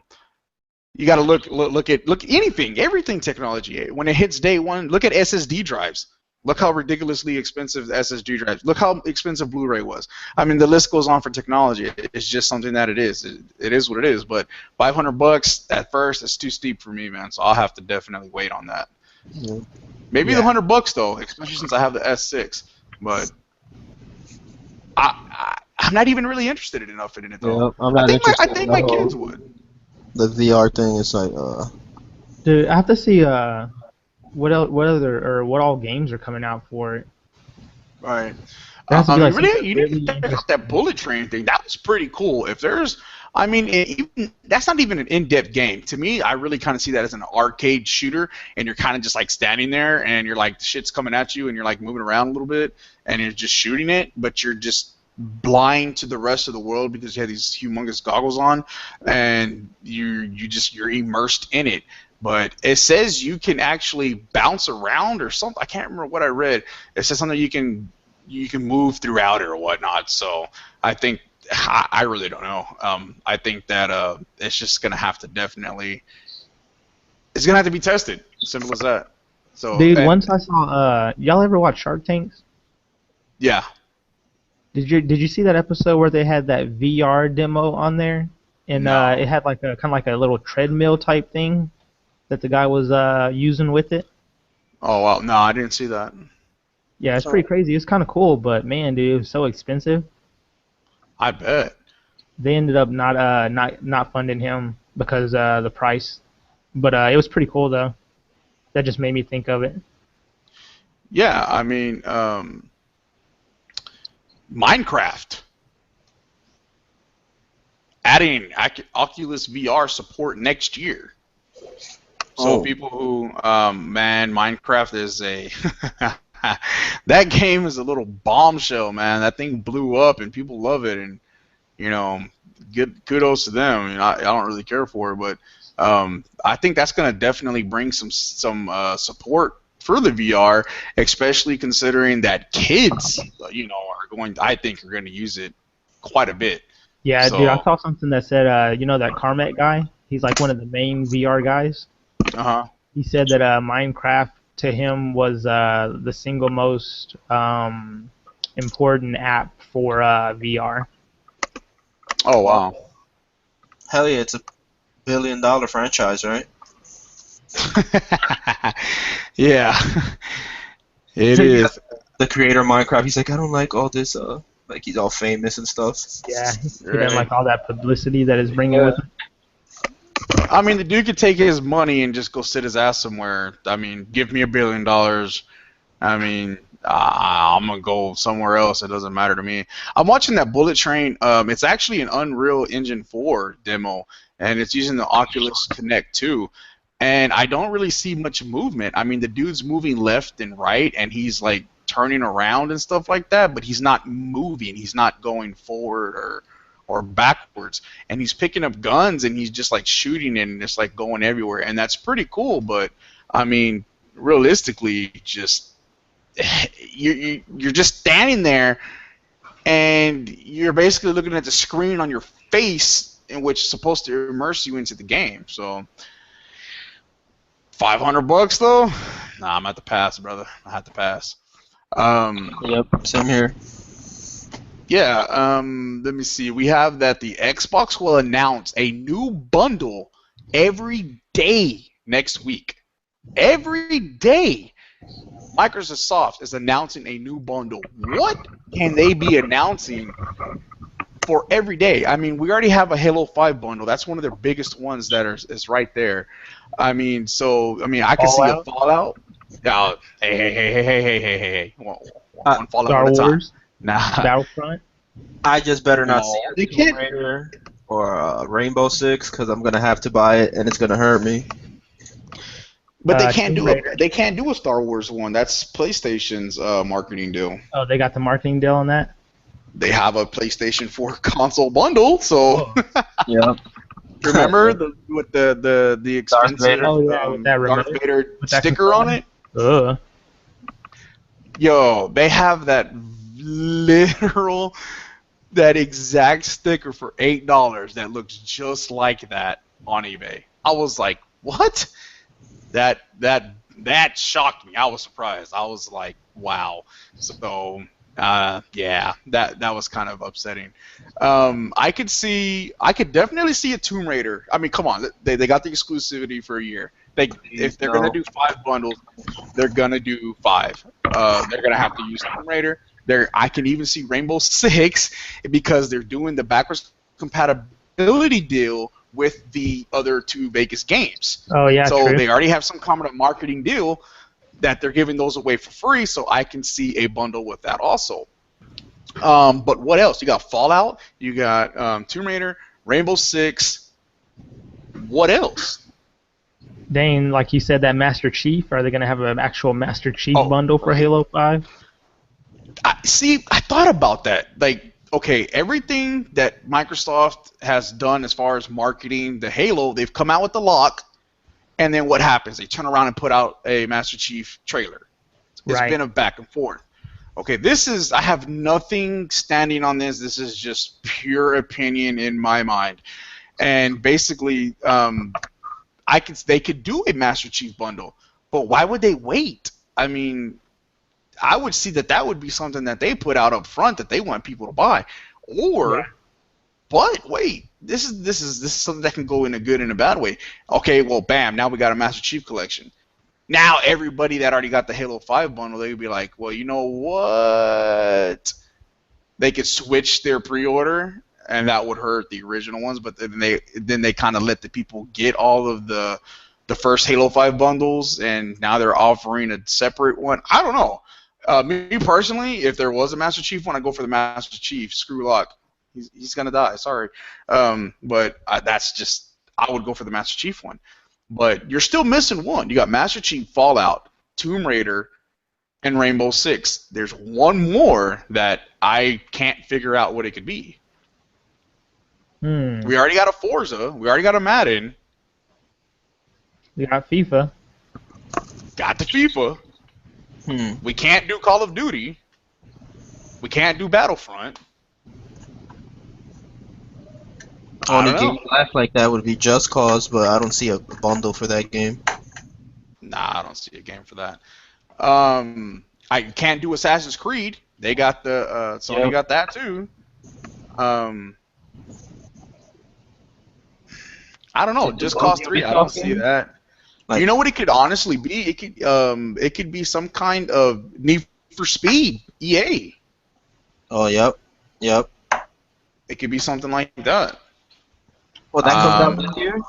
you got to look at anything, everything technology. When it hits day one, look at SSD drives. Look how ridiculously expensive the SSD drives. Look how expensive Blu-ray was. I mean, the list goes on for technology. It's just something that it is. It is what it is. But $500 at first, that's too steep for me, man. So I'll have to definitely wait on that. Yeah. Maybe the $100 though, especially since I have the S6. But I'm not even really interested enough in it though. Yeah, I'm not I think my kids would. The VR thing is like, Dude, I have to see what all games are coming out for it. Right. You didn't check out that bullet train thing. That was pretty cool. If there's, I mean, that's not even an in-depth game. To me, I really kind of see that as an arcade shooter, and you're kind of just like standing there, and you're like, shit's coming at you, and you're like moving around a little bit, and you're just shooting it, but you're just blind to the rest of the world because you have these humongous goggles on, and you're immersed in it. But it says you can actually bounce around or something. I can't remember what I read. It says something you can move throughout it or whatnot. So I think I really don't know. I think that it's just gonna have to definitely. It's gonna have to be tested. Simple as that. So, dude, once I saw y'all ever watch Shark Tanks? Yeah. Did you see that episode where they had that VR demo on there, and No. it had like a kind of like a little treadmill type thing that the guy was using with it? Oh wow, no, I didn't see that. Yeah, it's pretty crazy. It's kind of cool, but man, dude, it was so expensive. I bet. They ended up not funding him because the price, but it was pretty cool though. That just made me think of it. Yeah, I mean, Minecraft adding Oculus VR support next year. So people who, man, Minecraft is a that game is a little bombshell, man. That thing blew up and people love it, and you know, good kudos to them. I mean, I don't really care for it, but I think that's going to definitely bring some support for the VR, especially considering that kids, are going. I think are going to use it quite a bit. Yeah, so, dude, I saw something that said, that Carmack guy. He's like one of the main VR guys. He said that Minecraft to him was the single most important app for VR. Oh wow! Hell yeah, it's a $1 billion franchise, right? Yeah, it is. The creator of Minecraft, he's like, I don't like all this, like he's all famous and stuff. Yeah, he doesn't like all that publicity that is bringing with it. I mean, the dude could take his money and just go sit his ass somewhere. I mean, give me $1 billion. I mean, I'm gonna go somewhere else. It doesn't matter to me. I'm watching that Bullet Train. It's actually an Unreal Engine 4 demo, and it's using the Oculus Connect 2. And I don't really see much movement. I mean, the dude's moving left and right, and he's like turning around and stuff like that, but he's not moving. He's not going forward or backwards. And he's picking up guns, and he's just like shooting it and just like going everywhere. And that's pretty cool, but I mean, realistically, just you're just standing there, and you're basically looking at the screen on your face, in which is supposed to immerse you into the game. So $500 though? Nah, I'm at the pass, brother. I have to pass. Yep, same here. Yeah, let me see. We have that the Xbox will announce a new bundle every day next week. Every day, Microsoft is announcing a new bundle. What can they be announcing for every day? I mean, we already have a Halo 5 bundle. That's one of their biggest ones that is right there. I mean, I can see a Fallout. Hey. One Fallout Star at a time. Wars? Nah. Battlefront? I just better not see They a Tomb Raider or Rainbow Six, because I'm gonna have to buy it and it's gonna hurt me. But they can't do it. They can't do a Star Wars one. That's PlayStation's marketing deal. Oh, they got the marketing deal on that? They have a PlayStation 4 console bundle, so Yeah. remember with the expensive with that Darth Vader that sticker on it? Yo, they have that that exact sticker for $8 that looks just like that on eBay. I was like, what? That shocked me. I was surprised. I was like, wow. So yeah, that was kind of upsetting. I could definitely see a Tomb Raider. I mean, come on, they got the exclusivity for a year. If they're gonna do 5 bundles, they're gonna do 5. They're gonna have to use Tomb Raider. I can even see Rainbow Six because they're doing the backwards compatibility deal with the other 2 Vegas games. Oh yeah, so true. They already have some kind of marketing deal that they're giving those away for free, so I can see a bundle with that also. But what else? You got Fallout, you got Tomb Raider, Rainbow Six. What else? Dane, like you said, that Master Chief, are they going to have an actual Master Chief bundle for Halo 5? I thought about that. Like, okay, everything that Microsoft has done as far as marketing the Halo, they've come out with the lock, and then what happens? They turn around and put out a Master Chief trailer. It's been a back and forth. Okay, I have nothing standing on this. This is just pure opinion in my mind. And basically, they could do a Master Chief bundle, but why would they wait? I mean, I would see that would be something that they put out up front that they want people to buy. But wait, this is something that can go in a good and a bad way. Okay, well, bam, now we got a Master Chief collection. Now everybody that already got the Halo 5 bundle, they would be like, well, you know what? They could switch their pre-order, and that would hurt the original ones. But then they kind of let the people get all of the first Halo 5 bundles, and now they're offering a separate one. I don't know. Me personally, if there was a Master Chief one, I'd go for the Master Chief. Screw Locke. He's gonna die. Sorry, but I would go for the Master Chief one. But you're still missing one. You got Master Chief, Fallout, Tomb Raider, and Rainbow Six. There's one more that I can't figure out what it could be. We already got a Forza. We already got a Madden. We got FIFA. Got the FIFA. We can't do Call of Duty. We can't do Battlefront. Only game left like that would be Just Cause, but I don't see a bundle for that game. Nah, I don't see a game for that. I can't do Assassin's Creed. They got the Sony got that too. I don't know. Just Cause 3. I don't see that. Like, you know what it could honestly be? It could be some kind of Need for Speed, EA. Oh, yep. It could be something like that. Well, that comes out this year?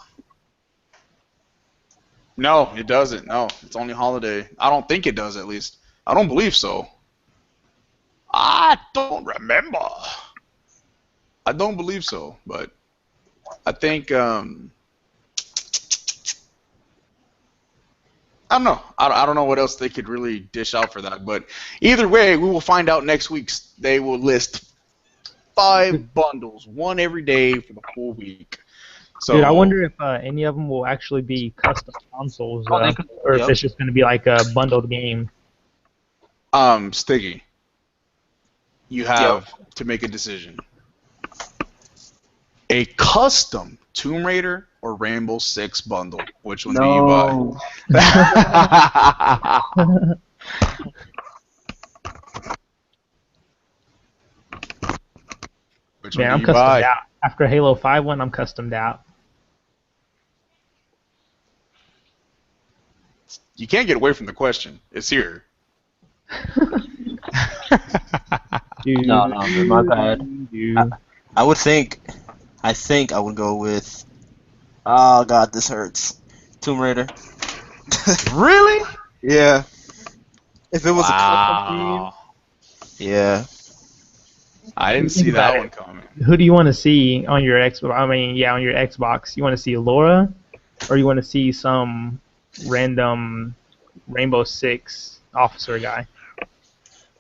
No, it doesn't. No, it's only holiday. I don't think it does, at least. I don't believe so. I don't remember. I don't believe so, but I think I don't know. I don't know what else they could really dish out for that, but either way, we will find out next week. They will list 5 bundles, one every day for the whole week. So, dude, I wonder if any of them will actually be custom consoles, or if it's just going to be like a bundled game. Sticky, you have to make a decision. A custom Tomb Raider or Rainbow Six bundle. Which one do you buy? Which Man, one I'm do you customed buy? out. After Halo 5 one, I'm customed out. You can't get away from the question. It's here. No, my bad. I think I would go with. Oh God, this hurts. Tomb Raider. Really? Yeah. If it was a custom game. Yeah. I didn't see that one coming. Who do you want to see on your Xbox? I mean, on your Xbox. You want to see Laura, or you want to see some random Rainbow Six officer guy?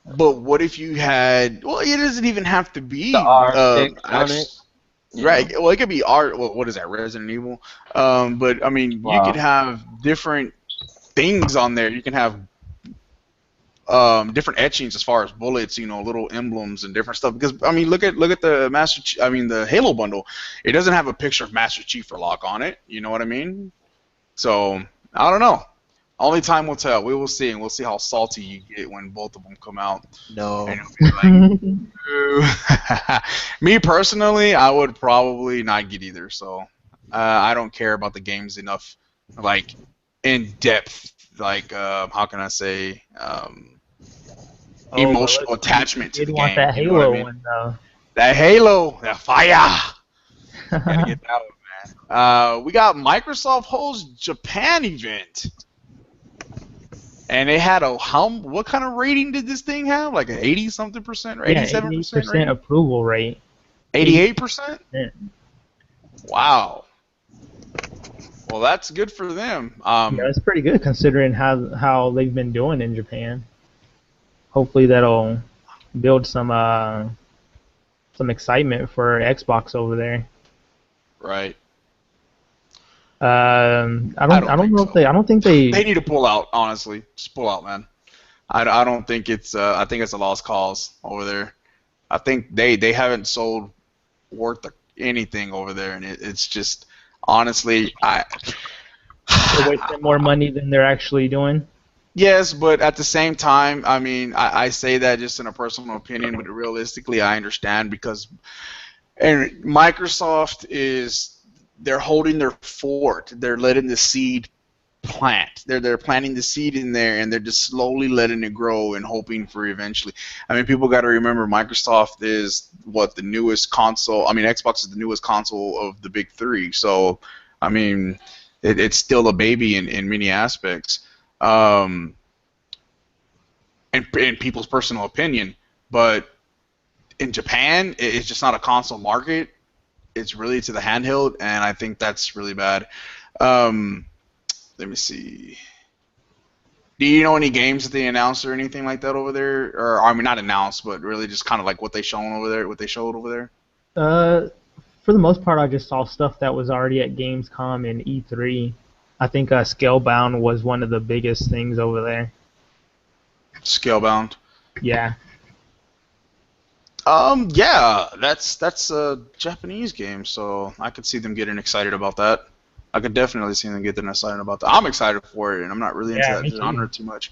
But what if you had? Well, it doesn't even have to be. Right. Well, it could be art. Well, what is that? Resident Evil. But I mean, you could have different things on there. You can have different etchings as far as bullets, little emblems and different stuff. Because I mean, look at the the Halo bundle. It doesn't have a picture of Master Chief or Locke on it. You know what I mean? So I don't know. Only time will tell. We will see, and we'll see how salty you get when both of them come out. No. And it'll be like, me personally, I would probably not get either. So I don't care about the games enough, like in depth. Like how can I say? Emotional attachment to the game. You want that Halo one, though. That Halo, that fire. Gotta get that one, man. We got Microsoft hosts Japan event, and they had what kind of rating did this thing have? Like an 80-something% or 87% rating? Approval rate. 88%? Wow. Well, that's good for them. Yeah, that's pretty good considering how they've been doing in Japan. Hopefully that'll build some some excitement for Xbox over there. Right. I don't know if so. I don't think they. They need to pull out. Honestly, just pull out, man. I don't think it's. I think it's a lost cause over there. I think they haven't sold worth anything over there, and it's just honestly They're wasting more money than they're actually doing. Yes, but at the same time, I mean, I say that just in a personal opinion, but realistically, I understand because and Microsoft they're holding their fort. They're letting the seed plant. They're planting the seed in there, and they're just slowly letting it grow and hoping for eventually. I mean, people got to remember Microsoft is the newest console. I mean, Xbox is the newest console of the big three. So, I mean, it's still a baby in many aspects. In people's personal opinion, but in Japan, it's just not a console market. It's really to the handheld, and I think that's really bad. Let me see. Do you know any games that they announced or anything like that over there? Or I mean, not announced, but really just kind of like what they showed over there. For the most part, I just saw stuff that was already at Gamescom and E3. I think Scalebound was one of the biggest things over there. Scalebound. Yeah. Yeah, that's a Japanese game, so I could see them getting excited about that. I could definitely see them getting excited about that. I'm excited for it, and I'm not really into that genre too much.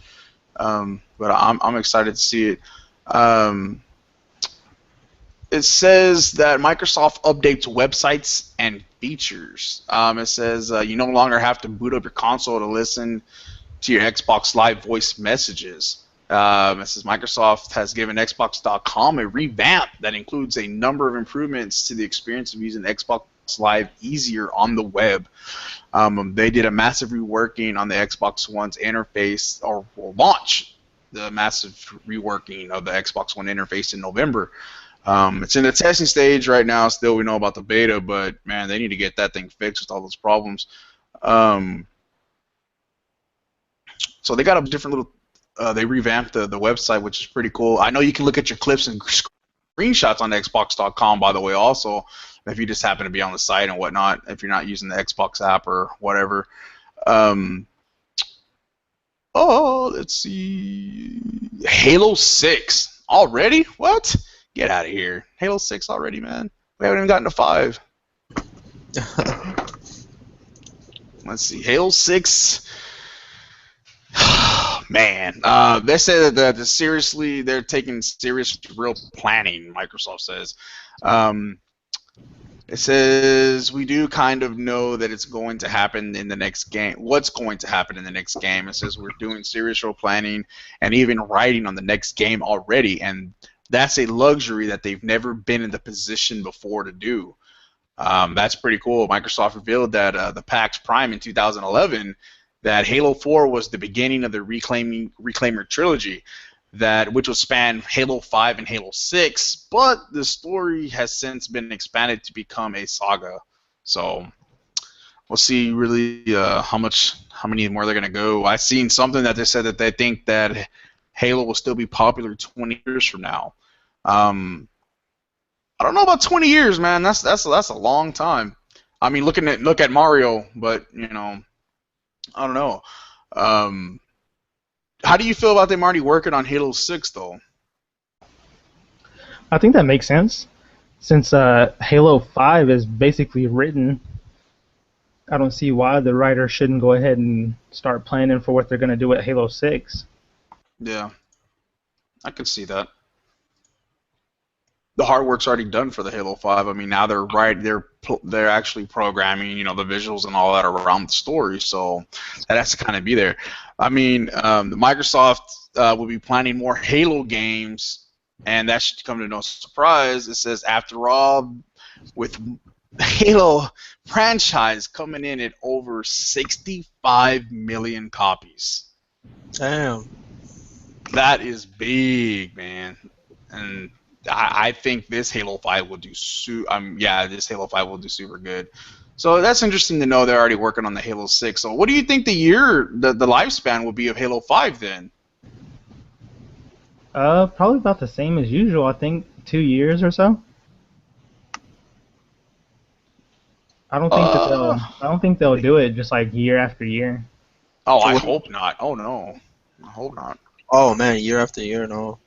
But I'm excited to see it. It says that Microsoft updates websites and features. It says you no longer have to boot up your console to listen to your Xbox Live voice messages. It says Microsoft has given Xbox.com a revamp that includes a number of improvements to the experience of using Xbox Live easier on the web. They did a massive reworking on the Xbox One's interface, or will launch the massive reworking of the Xbox One interface in November. It's in the testing stage right now. Still, we know about the beta, but man, they need to get that thing fixed with all those problems. So they got a different little. They revamped the website, which is pretty cool. I know you can look at your clips and screenshots on Xbox.com, by the way, also, if you just happen to be on the site and whatnot, if you're not using the Xbox app or whatever. Let's see. Halo 6. Already? What? Get out of here. Halo 6 already, man. We haven't even gotten to 5. Let's see. Halo 6. Man, they say that they're taking serious, real planning. Microsoft says. It says we do kind of know that it's going to happen in the next game. What's going to happen in the next game? It says we're doing serious real planning and even writing on the next game already, and that's a luxury that they've never been in the position before to do. That's pretty cool. Microsoft revealed that the PAX Prime in 2011. That Halo 4 was the beginning of the Reclaimer trilogy, which will span Halo 5 and Halo 6, but the story has since been expanded to become a saga. So we'll see really how many more they're gonna go. I've seen something that they said that they think that Halo will still be popular 20 years from now. I don't know about 20 years, man. That's a long time. I mean, look at Mario, but you know. I don't know. How do you feel about them already working on Halo 6, though? I think that makes sense. Since Halo 5 is basically written, I don't see why the writer shouldn't go ahead and start planning for what they're going to do at Halo 6. Yeah, I could see that. The hard work's already done for the Halo 5. I mean, now they're actually programming, the visuals and all that around the story, so that has to kind of be there. I mean, Microsoft will be planning more Halo games, and that should come to no surprise. It says, after all, with Halo franchise coming in at over 65 million copies. Damn. That is big, man. And I think this Halo 5 will do this Halo 5 will do super good. So that's interesting to know they're already working on the Halo 6. So what do you think the lifespan will be of Halo 5 then? Probably about the same as usual. I think 2 years or so. I don't think they'll do it just like year after year. Oh, I hope not. Oh no, I hope not. Oh man, year after year, no.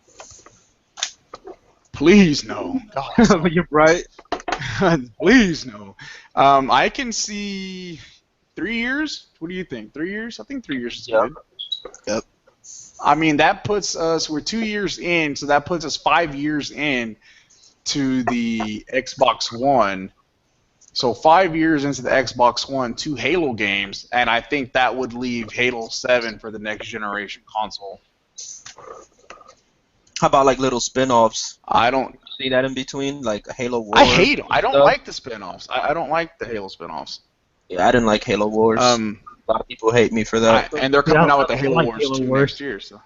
Please no. God, You're right. please no. I can see 3 years. What do you think? 3 years? I think 3 years is good. Yep. I mean, that puts us. We're 2 years in, so that puts us 5 years in to the Xbox One. So 5 years into the Xbox One, 2 Halo games, and I think that would leave Halo 7 for the next generation console. How about like little spin-offs? I don't see that in between, like Halo Wars. I hate them. I don't like the spin-offs. I don't like the Halo spin-offs. Yeah, I didn't like Halo Wars. A lot of people hate me for that. And they're coming out with the Halo Wars 2 next year. So.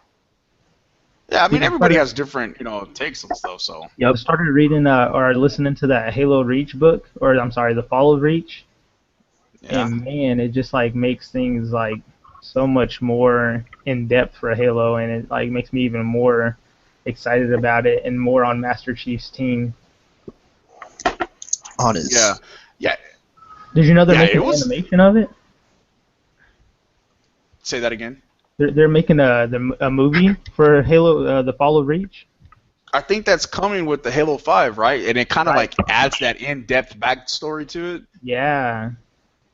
Yeah, I mean, everybody has different, takes on stuff, so. Yep. I started reading or listening to that Halo Reach book, or I'm sorry, the Fall of Reach. Yeah. And man, it just like makes things like so much more in depth for Halo, and it like makes me even more excited about it and more on Master Chief's team. Honest. Yeah. Yeah. Did you know they're making an animation of it? Say that again. They're making a movie for Halo, the Fall of Reach. I think that's coming with the Halo 5, right? And it kind of like adds that in-depth backstory to it. Yeah.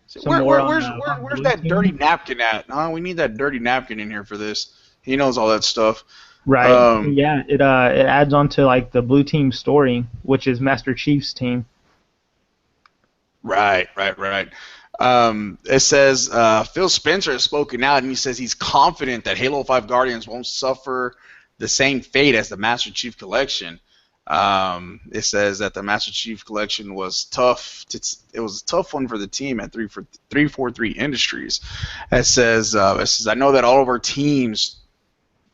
So where's that dirty napkin at? We need that dirty napkin in here for this. He knows all that stuff. Right. Yeah. It adds on to like the blue team story, which is Master Chief's team. Right. It says Phil Spencer has spoken out, and he says he's confident that Halo 5 Guardians won't suffer the same fate as the Master Chief Collection. It says that the Master Chief Collection was tough. It was a tough one for the team at 343 Industries. It says I know that all of our teams.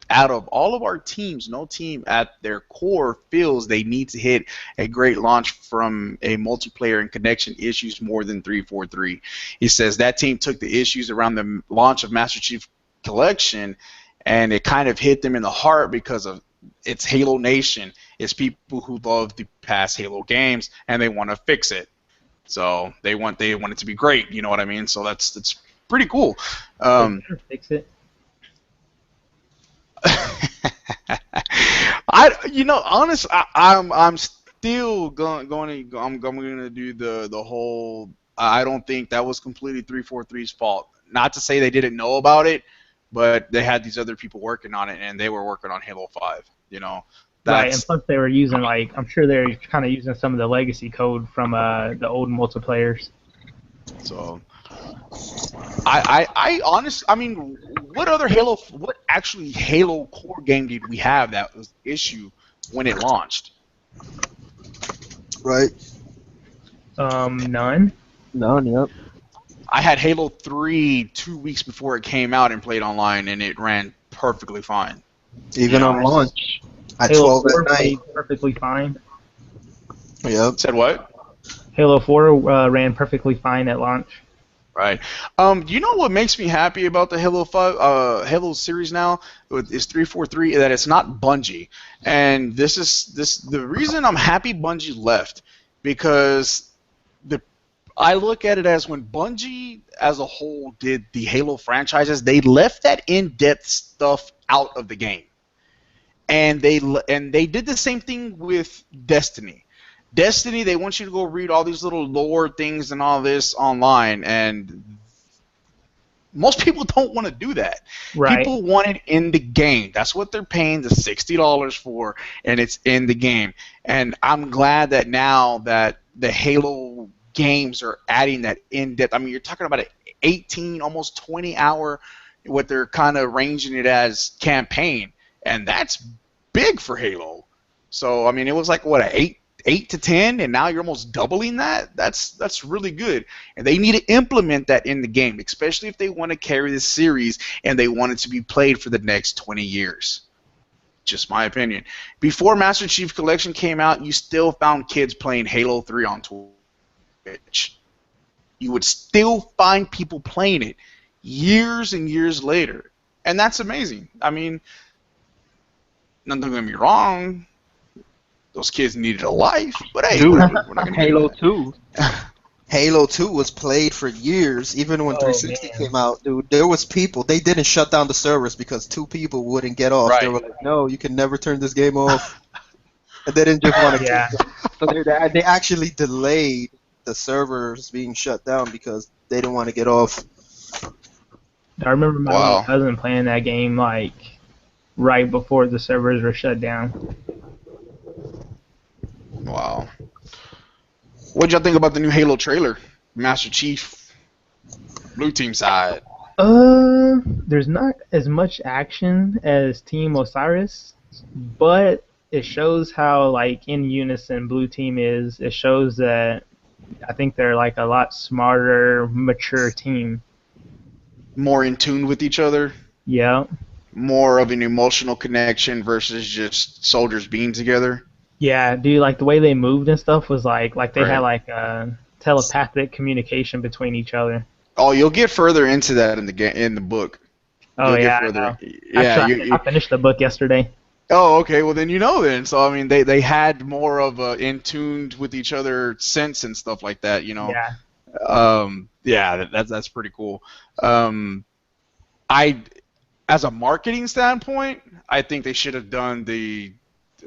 Out of all of our teams, no team at their core feels they need to hit a great launch from a multiplayer and connection issues more than 343. He says that team took the issues around the launch of Master Chief Collection, and it kind of hit them in the heart because of it's Halo Nation. It's people who love the past Halo games, and they want to fix it. So they want it to be great. You know what I mean? So that's pretty cool. Fix it. Honestly, I'm still going to do the whole. I don't think that was completely 343's fault. Not to say they didn't know about it, but they had these other people working on it, and they were working on Halo 5. Right, and plus they were using I'm sure they're kind of using some of the legacy code from the old multiplayers. So. I honestly, what actually Halo core game did we have that was the issue when it launched? Right. None. None, yep. I had Halo 3 2 weeks before it came out and played online, and it ran perfectly fine. Even on launch. At Halo 12 4 at night. Perfectly fine. Yep. Said what? Halo 4 ran perfectly fine at launch. Right. You know what makes me happy about the Halo 5, Halo series now is 343 that it's not Bungie, and the reason I'm happy Bungie left because I look at it as when Bungie as a whole did the Halo franchises, they left that in-depth stuff out of the game, and they did the same thing with Destiny. Destiny, they want you to go read all these little lore things and all this online, and most people don't want to do that. Right. People want it in the game. That's what they're paying the $60 for, and it's in the game. And I'm glad that now that the Halo games are adding that in-depth. I mean, you're talking about an 18, almost 20-hour, what they're kind of ranging it as campaign, and that's big for Halo. So, I mean, it was like, what, an 8 to 10, and now you're almost doubling that. That's really good, and they need to implement that in the game, especially if they want to carry this series and they want it to be played for the next 20 years. Just my opinion. Before Master Chief Collection came out, you still found kids playing Halo 3 on Twitch. You would still find people playing it years and years later, and that's amazing. I mean, don't get me wrong. Those kids needed a life, but hey, dude, we're not gonna Halo 2. Halo 2 was played for years, even when 360 came out, dude. There was people, they didn't shut down the servers because 2 people wouldn't get off. Right. They were like, no, you can never turn this game off. And they didn't just want to Yeah. keep them. So they actually delayed the servers being shut down because they didn't want to get off. I remember my Wow. cousin playing that game like right before the servers were shut down. Wow. What'd y'all think about the new Halo trailer? Master Chief, blue team side. There's not as much action as Team Osiris, but it shows how like in unison blue team is. It shows that I think they're like a lot smarter, mature team. More in tune with each other. Yeah. More of an emotional connection versus just soldiers being together. Yeah, dude, like the way they moved and stuff was like they Right. had like telepathic communication between each other. Oh, you'll get further into that in the book. Oh You'll yeah, get further. I know. Yeah, Actually, I finished the book yesterday. Oh, okay. Well, then you know then. So I mean, they had more of a in tuned with each other sense and stuff like that. You know. Yeah. Yeah. That's pretty cool. As a marketing standpoint, I think they should have done the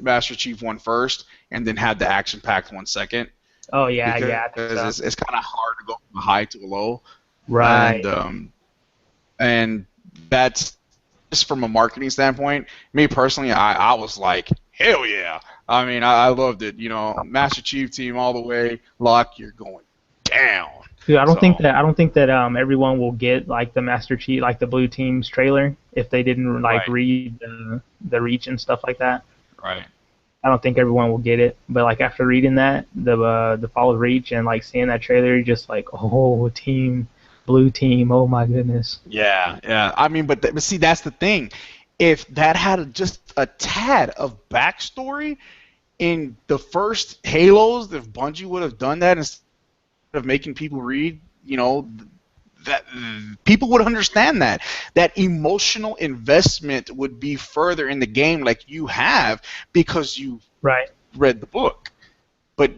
Master Chief one first and then had the action packed one second. Oh yeah, Because yeah. I think so. it's kind of hard to go from a high to a low. Right. And that's just from a marketing standpoint. Me personally, I was like, hell yeah. I mean, I loved it. You know, Master Chief team all the way. Locke, you're going down. Dude, I don't think that everyone will get like the Master Chief, like the Blue Team's trailer if they didn't like Right. read the Reach and stuff like that. Right. I don't think everyone will get it, but like after reading that, the Fall of Reach and like seeing that trailer, you're just like, oh, Blue Team, oh my goodness. Yeah. I mean, but see, that's the thing. If that had just a tad of backstory in the first Halos, if Bungie would have done that instead of making people read, you know, that people would understand that emotional investment would be further in the game, like you have because you Right. read the book, but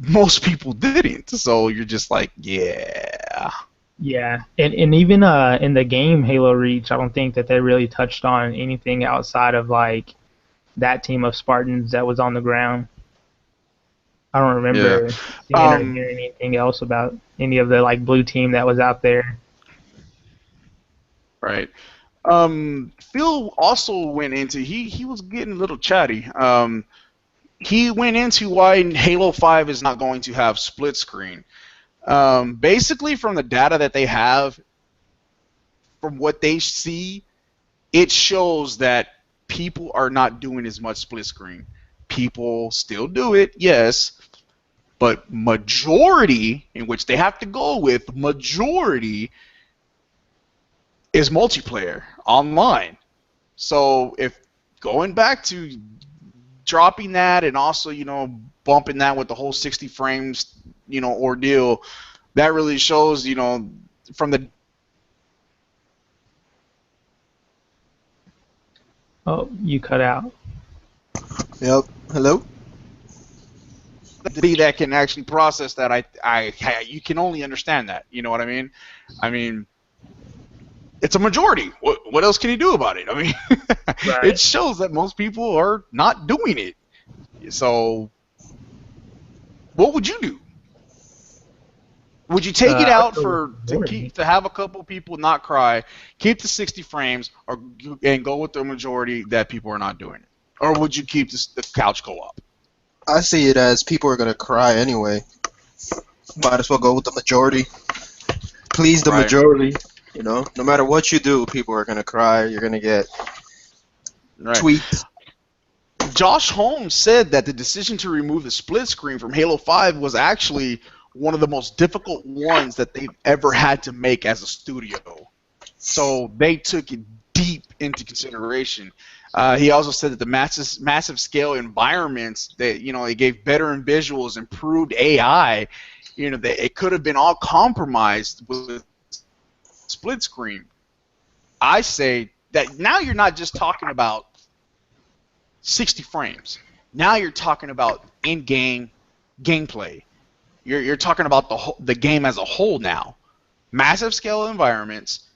most people didn't. So you're just like, yeah. Yeah, and even in the game Halo Reach, I don't think that they really touched on anything outside of like that team of Spartans that was on the ground. I don't remember seeing or hearing anything else about any of the like blue team that was out there. Right. Phil also went into he was getting a little chatty. He went into why Halo 5 is not going to have split screen. Basically, from the data that they have, from what they see, it shows that people are not doing as much split screen. People still do it, yes, but majority, in which they have to go with, majority is multiplayer online. So if going back to dropping that and also, you know, bumping that with the whole 60 frames, you know, ordeal, that really shows, you know, from the Oh, you cut out. Yep. Hello? that can actually process that, you can only understand that. You know what I mean? I mean, it's a majority. What else can you do about it? I mean, Right. It shows that most people are not doing it. So, what would you do? Would you take it out to have a couple people not cry, keep the 60 frames, and go with the majority that people are not doing it? Or would you keep the couch co-op? I see it as people are going to cry anyway. Might as well go with the majority. Please the majority. You know, no matter what you do, people are going to cry. You're going to get tweets. Josh Holmes said that the decision to remove the split screen from Halo 5 was actually one of the most difficult ones that they've ever had to make as a studio. So they took it deep into consideration. He also said that the massive scale environments that, you know, it gave better visuals, improved AI. You know, it could have been all compromised with split screen. I say that now you're not just talking about 60 frames. Now you're talking about in-game gameplay. You're talking about the game as a whole now. Massive scale environments,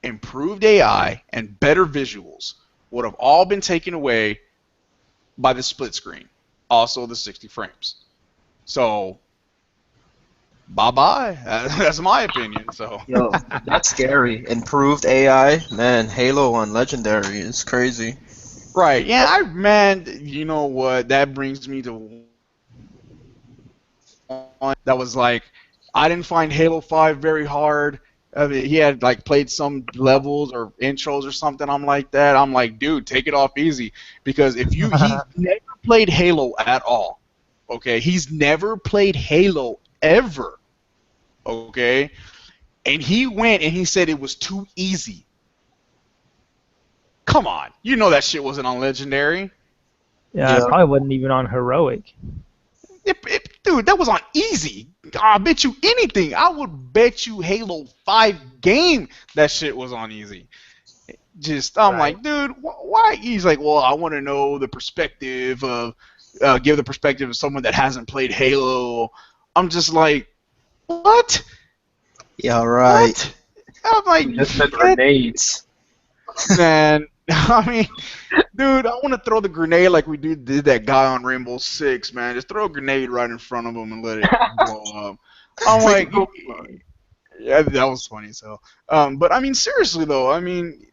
improved AI, and better visuals would have all been taken away by the split screen, also the 60 frames. So, bye-bye. That's my opinion. So, Yo, that's scary. Improved AI, man. Halo on Legendary is crazy. right? Yeah, man. You know what? That brings me to one that was like, I didn't find Halo 5 very hard. I mean, he had like played some levels or intros or something. I'm like that. I'm like, dude, take it off easy, because if he never played Halo at all. Okay, he's never played Halo ever. Okay, and he went and he said it was too easy. Come on, you know that shit wasn't on Legendary. Yeah, it probably wasn't even on Heroic. Dude, that was on easy. I bet you anything. I would bet you Halo 5 game that shit was on easy. I'm like, dude, why? He's like, well, I want to know the perspective of, give the perspective of someone that hasn't played Halo. I'm just like, what? Yeah, right. What? I'm like, just the grenades. Man, I mean, dude, I want to throw the grenade like we did that guy on Rainbow Six, man. Just throw a grenade right in front of him and let it blow up. I'm like, yeah, that was funny. So, but I mean, seriously though, I mean,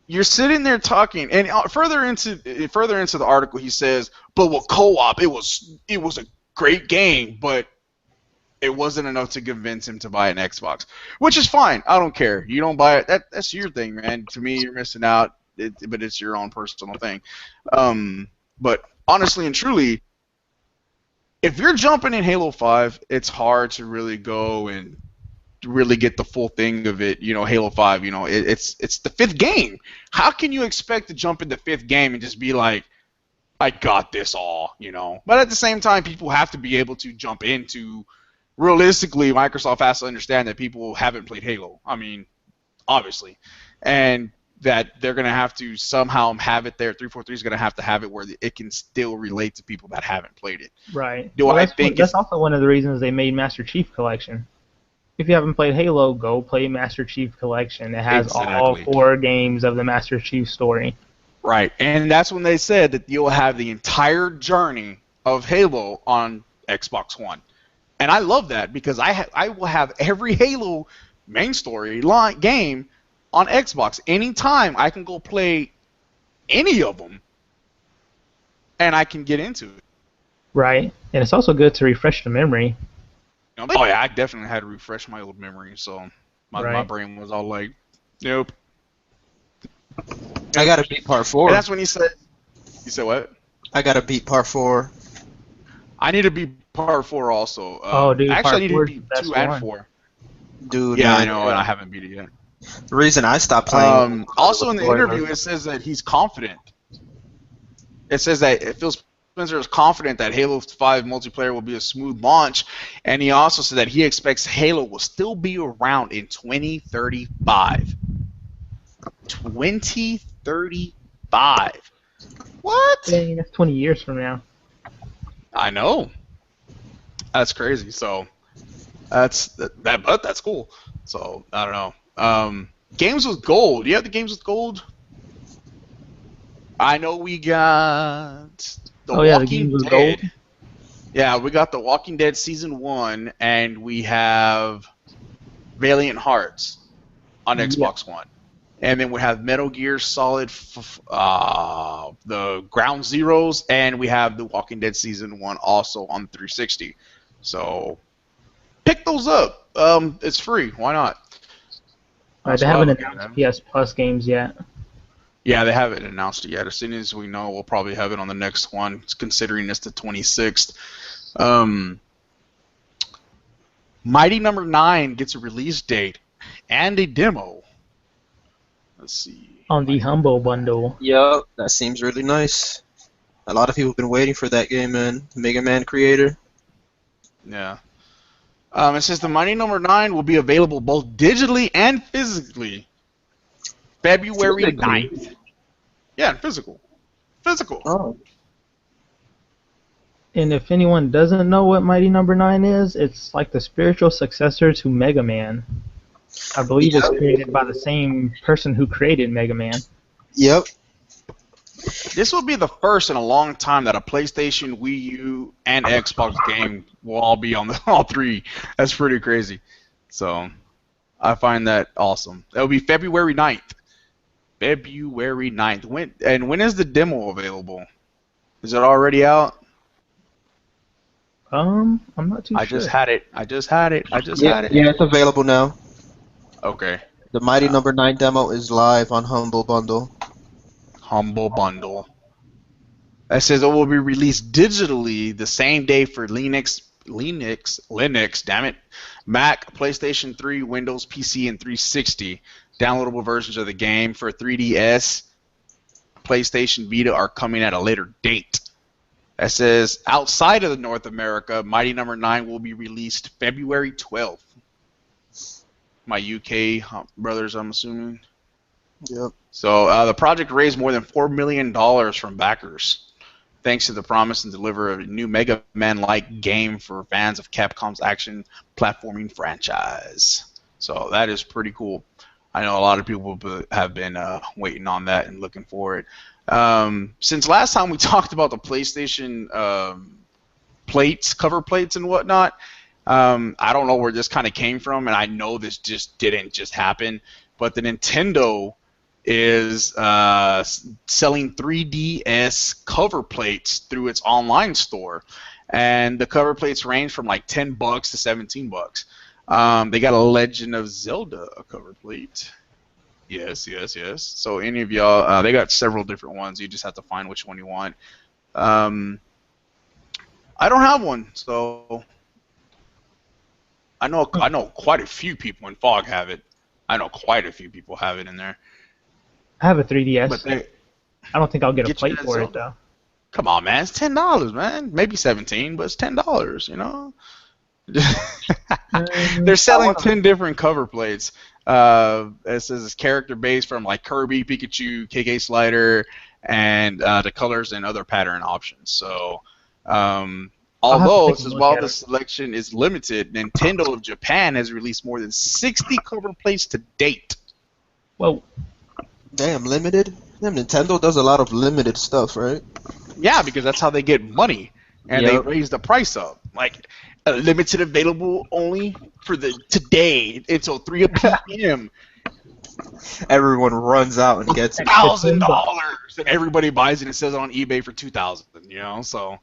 you're sitting there talking, and further into the article, he says, but with co-op, it was a great game, but it wasn't enough to convince him to buy an Xbox, which is fine. I don't care. You don't buy it. That's your thing, man. To me, you're missing out, but it's your own personal thing. But honestly and truly, if you're jumping in Halo 5, it's hard to really go and really get the full thing of it. You know, Halo 5, you know, it's the 5th game. How can you expect to jump in the 5th game and just be like, I got this all, you know? But at the same time, people have to be able to jump into. Realistically, Microsoft has to understand that people haven't played Halo. I mean, obviously. And that they're going to have to somehow have it there. 343 is going to have it where it can still relate to people that haven't played it. Right. That's also one of the reasons they made Master Chief Collection. If you haven't played Halo, go play Master Chief Collection. It has all 4 games of the Master Chief story. Right. And that's when they said that you'll have the entire journey of Halo on Xbox One. And I love that, because I will have every Halo main story game on Xbox. Anytime I can go play any of them, and I can get into it. Right. And it's also good to refresh the memory. Oh, yeah, I definitely had to refresh my old memory, so my brain was all like, nope. I got to beat part 4. And that's when he said, you said what? I got to beat part 4. I need to beat part 4 also. Dude, actually, I need to beat 2 and 4. Dude, yeah, I know, and I haven't beat it yet. The reason I stopped playing. Also, in the interview, it says that he's confident. It says that Phil Spencer is confident that Halo 5 multiplayer will be a smooth launch, and he also said that he expects Halo will still be around in 2035. 2035. What? Dang, that's 20 years from now. I know. That's crazy. So that's cool. So I don't know. Games with gold. Do you have the games with gold? I know we got the games with gold. Yeah, we got The Walking Dead Season 1, and we have Valiant Hearts on Xbox One. And then we have Metal Gear Solid, the Ground Zeroes, and we have The Walking Dead Season 1 also on 360. So pick those up. It's free. Why not? They haven't announced PS Plus games yet. Yeah, they haven't announced it yet. As soon as we know, we'll probably have it on the next one, considering it's the 26th. Mighty Number 9 gets a release date and a demo. Let's see. On the Humble Bundle. Yep, that seems really nice. A lot of people have been waiting for that game, man. Mega Man creator. Yeah. It says the Mighty Number 9 will be available both digitally and physically February 9th. Yeah, physical. Oh. And if anyone doesn't know what Mighty Number 9 is, it's like the spiritual successor to Mega Man. I believe it's created by the same person who created Mega Man. Yep. This will be the first in a long time that a PlayStation, Wii U, and Xbox game will all be on all three. That's pretty crazy. So I find that awesome. It'll be February 9th. February 9th. When is the demo available? Is it already out? I'm not too sure. I just had it. Yeah, it's available now. Okay. The Mighty Number 9 demo is live on Humble Bundle. Humble Bundle. That says it will be released digitally the same day for Linux, damn it, Mac, PlayStation 3, Windows, PC, and 360. Downloadable versions of the game for 3DS, PlayStation Vita are coming at a later date. That says outside of North America, Mighty Number 9 will be released February 12th. My UK brothers, I'm assuming. Yep. So the project raised more than $4 million from backers, thanks to the promise to deliver a new Mega Man-like game for fans of Capcom's action platforming franchise. So that is pretty cool. I know a lot of people have been waiting on that and looking for it. Since last time we talked about the PlayStation plates, cover plates and whatnot, I don't know where this kind of came from, and I know this just didn't just happen, but the Nintendo is selling 3DS cover plates through its online store, and the cover plates range from like $10 to $17. They got a Legend of Zelda cover plate. Yes. So any of y'all, they got several different ones. You just have to find which one you want. I don't have one, so I know quite a few people in Fog have it. I know quite a few people have it in there. I have a 3DS. I don't think I'll get a plate for it, though. Come on, man. It's $10, man. Maybe $17, but it's $10, you know? They're selling 10 different cover plates. It says it's character based from like Kirby, Pikachu, KK Slider, and the colors and other pattern options. So, although it says while the selection is limited, Nintendo of Japan has released more than 60 cover plates to date. Whoa. Damn, limited? Damn, Nintendo does a lot of limited stuff, right? Yeah, because that's how they get money, and they raise the price up. Like, limited available only for today until 3 p.m. Everyone runs out and gets $1,000, and everybody buys it and sells it on eBay for $2,000. You know, so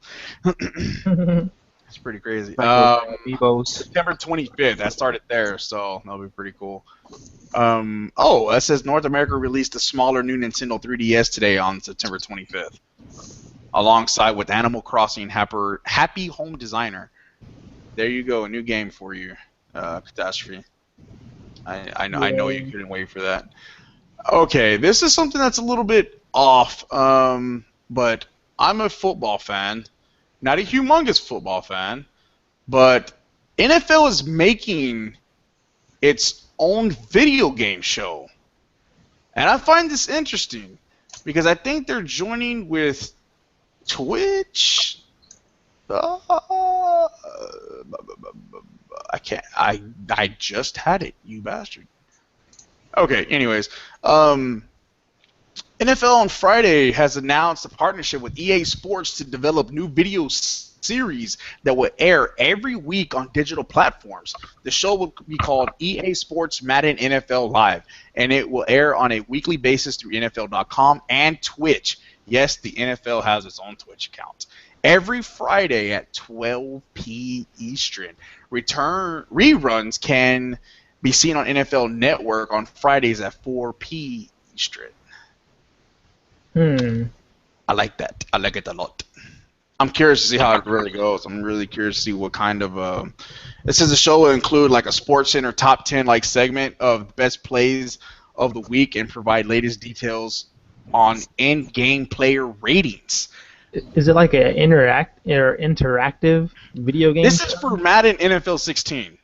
it's pretty crazy. September 25th, that started there, so that'll be pretty cool. That says North America released a smaller new Nintendo 3DS today on September 25th, alongside with Animal Crossing Happy Home Designer. There you go, a new game for you, Catastrophe. I know you couldn't wait for that. Okay, this is something that's a little bit off, but I'm a football fan, not a humongous football fan, but NFL is making its own video game show, and I find this interesting because I think they're joining with Twitch. I just had it, you bastard. Okay, anyways, NFL on Friday has announced a partnership with EA Sports to develop new video series that will air every week on digital platforms. The show will be called EA Sports Madden NFL Live, and it will air on a weekly basis through NFL.com and Twitch. Yes, the NFL has its own Twitch account. Every Friday at 12 p. Eastern. Reruns can be seen on NFL Network on Fridays at 4 p. Eastern. I like that. I like it a lot. I'm curious to see how it really goes. I'm really curious to see what kind of... it says the show will include like a Sports Center top 10 like segment of best plays of the week and provide latest details on in-game player ratings. Is it like an interactive video game? This is for Madden NFL 16.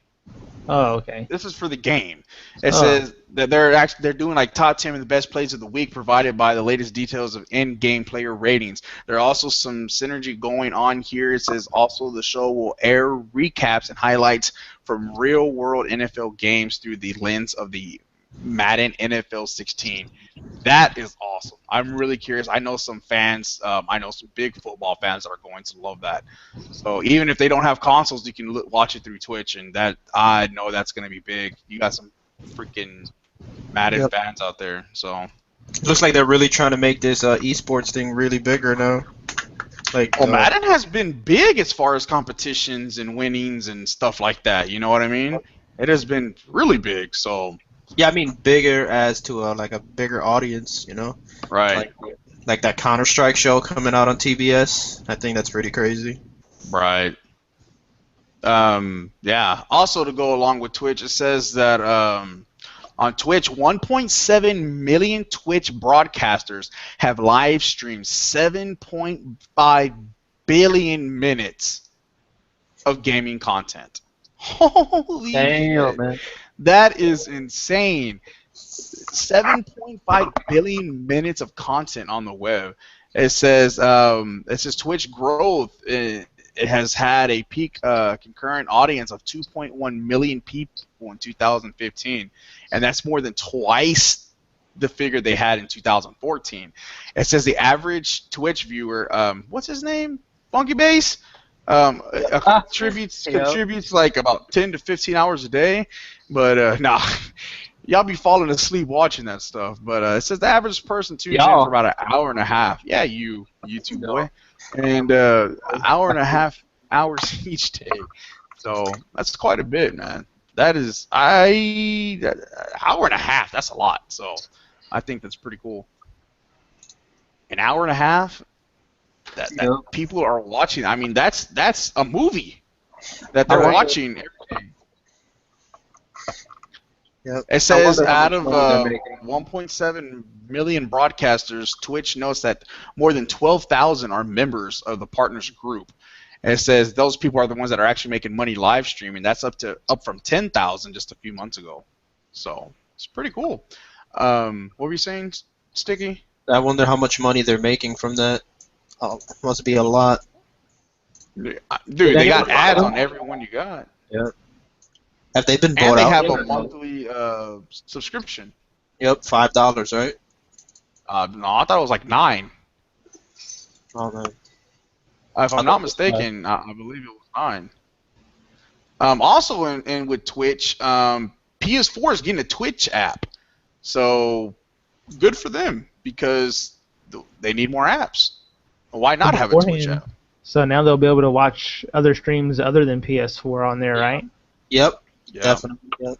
Oh, okay. This is for the game. It says that they're doing like top 10 of the best plays of the week provided by the latest details of in-game player ratings. There are also some synergy going on here. It says also the show will air recaps and highlights from real-world NFL games through the lens of the Madden NFL 16. That is awesome. I'm really curious. I know some fans. I know some big football fans that are going to love that. So even if they don't have consoles, you can watch it through Twitch, and that I know that's going to be big. You got some freaking Madden fans out there. So looks like they're really trying to make this esports thing really bigger now. Like, well, Madden has been big as far as competitions and winnings and stuff like that. You know what I mean? It has been really big. So. Yeah, I mean bigger as to like a bigger audience, you know? Right. Like that Counter-Strike show coming out on TBS. I think that's pretty crazy. Right. Yeah. Also, to go along with Twitch, it says that on Twitch, 1.7 million Twitch broadcasters have live streamed 7.5 billion minutes of gaming content. Holy shit. Man. That is insane. 7.5 billion minutes of content on the web. It says Twitch growth. It has had a peak concurrent audience of 2.1 million people in 2015, and that's more than twice the figure they had in 2014. It says the average Twitch viewer, what's his name? Funky Bass? Contributes like about 10 to 15 hours a day, but y'all be falling asleep watching that stuff. But it says the average person tunes in for about an hour and a half. Yeah, YouTube boy, and hour and a half hours each day. So that's quite a bit, man. That is hour and a half. That's a lot. So I think that's pretty cool. An hour and a half. That people are watching. I mean, that's a movie that they're watching every day. Yep. It says out of 1.7 million broadcasters, Twitch notes that more than 12,000 are members of the partners group. And it says those people are the ones that are actually making money live streaming. That's up from 10,000 just a few months ago. So it's pretty cool. What were you saying, Sticky? I wonder how much money they're making from that. Oh, must be a lot. Dude, they got ads on every one you got. Yeah. Have they been bought out? And they out? have a monthly subscription. Yep, $5, right? No, I thought it was like $9. Oh man. If I'm not mistaken, I believe it was $9. Also, in with Twitch, PS4 is getting a Twitch app, so good for them because they need more apps. Why not have a Twitch app? So now they'll be able to watch other streams other than PS4 on there, right? Yep. Definitely. Yep.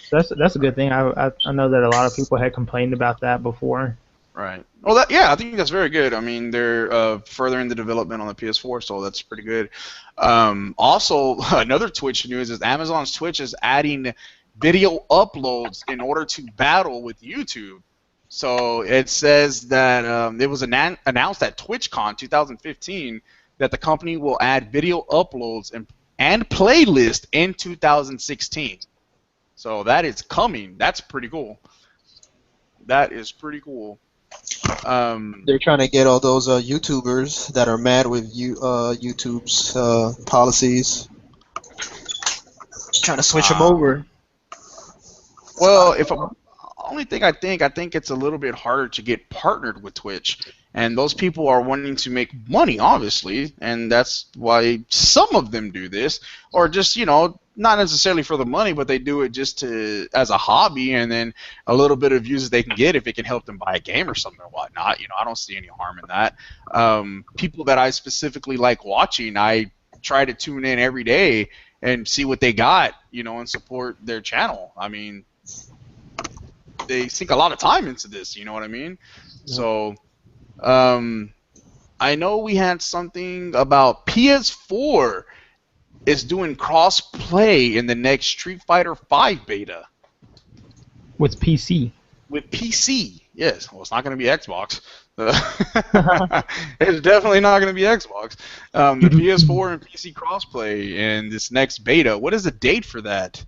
That's a good thing. I know that a lot of people had complained about that before. Right. Well, I think that's very good. I mean, they're furthering the development on the PS4, so that's pretty good. Also, another Twitch news is Amazon's Twitch is adding video uploads in order to battle with YouTube. So it says that it was announced at TwitchCon 2015 that the company will add video uploads and playlist in 2016. So that is coming. That's pretty cool. That is pretty cool. They're trying to get all those YouTubers that are mad with YouTube's policies. Just trying to switch them over. Well, only thing I think it's a little bit harder to get partnered with Twitch, and those people are wanting to make money, obviously, and that's why some of them do this, or just not necessarily for the money, but they do it just as a hobby, and then a little bit of views they can get if it can help them buy a game or something or whatnot. I don't see any harm in that. People that I specifically like watching, I try to tune in every day and see what they got, and support their channel. I mean, they sink a lot of time into this, you know what I mean? Yeah. So, I know we had something about PS4 is doing cross-play in the next Street Fighter V beta. With PC. With PC, yes. Well, it's not going to be Xbox. It's definitely not going to be Xbox. The PS4 and PC crossplay in this next beta. What is the date for that?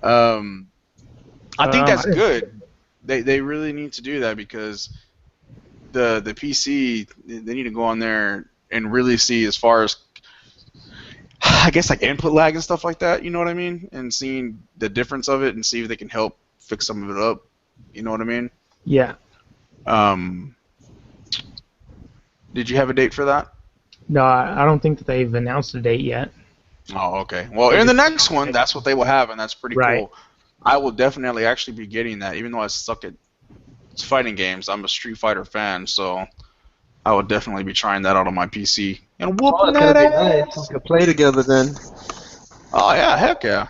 I think that's I didn't. good. They really need to do that because the PC, they need to go on there and really see as far as, I guess, like input lag and stuff like that. You know what I mean? And seeing the difference of it and see if they can help fix some of it up. You know what I mean? Yeah. Um, did you have a date for that? No, I don't think that they've announced a date yet. Oh, okay. Well, They in the just next one, that's what they will have, and that's pretty right. cool. I will definitely actually be getting that, even though I suck at fighting games. I'm a Street Fighter fan, so I will definitely be trying that out on my PC and Oh, whooping that's gonna that be ass. nice. We could play together then. Oh yeah, heck yeah.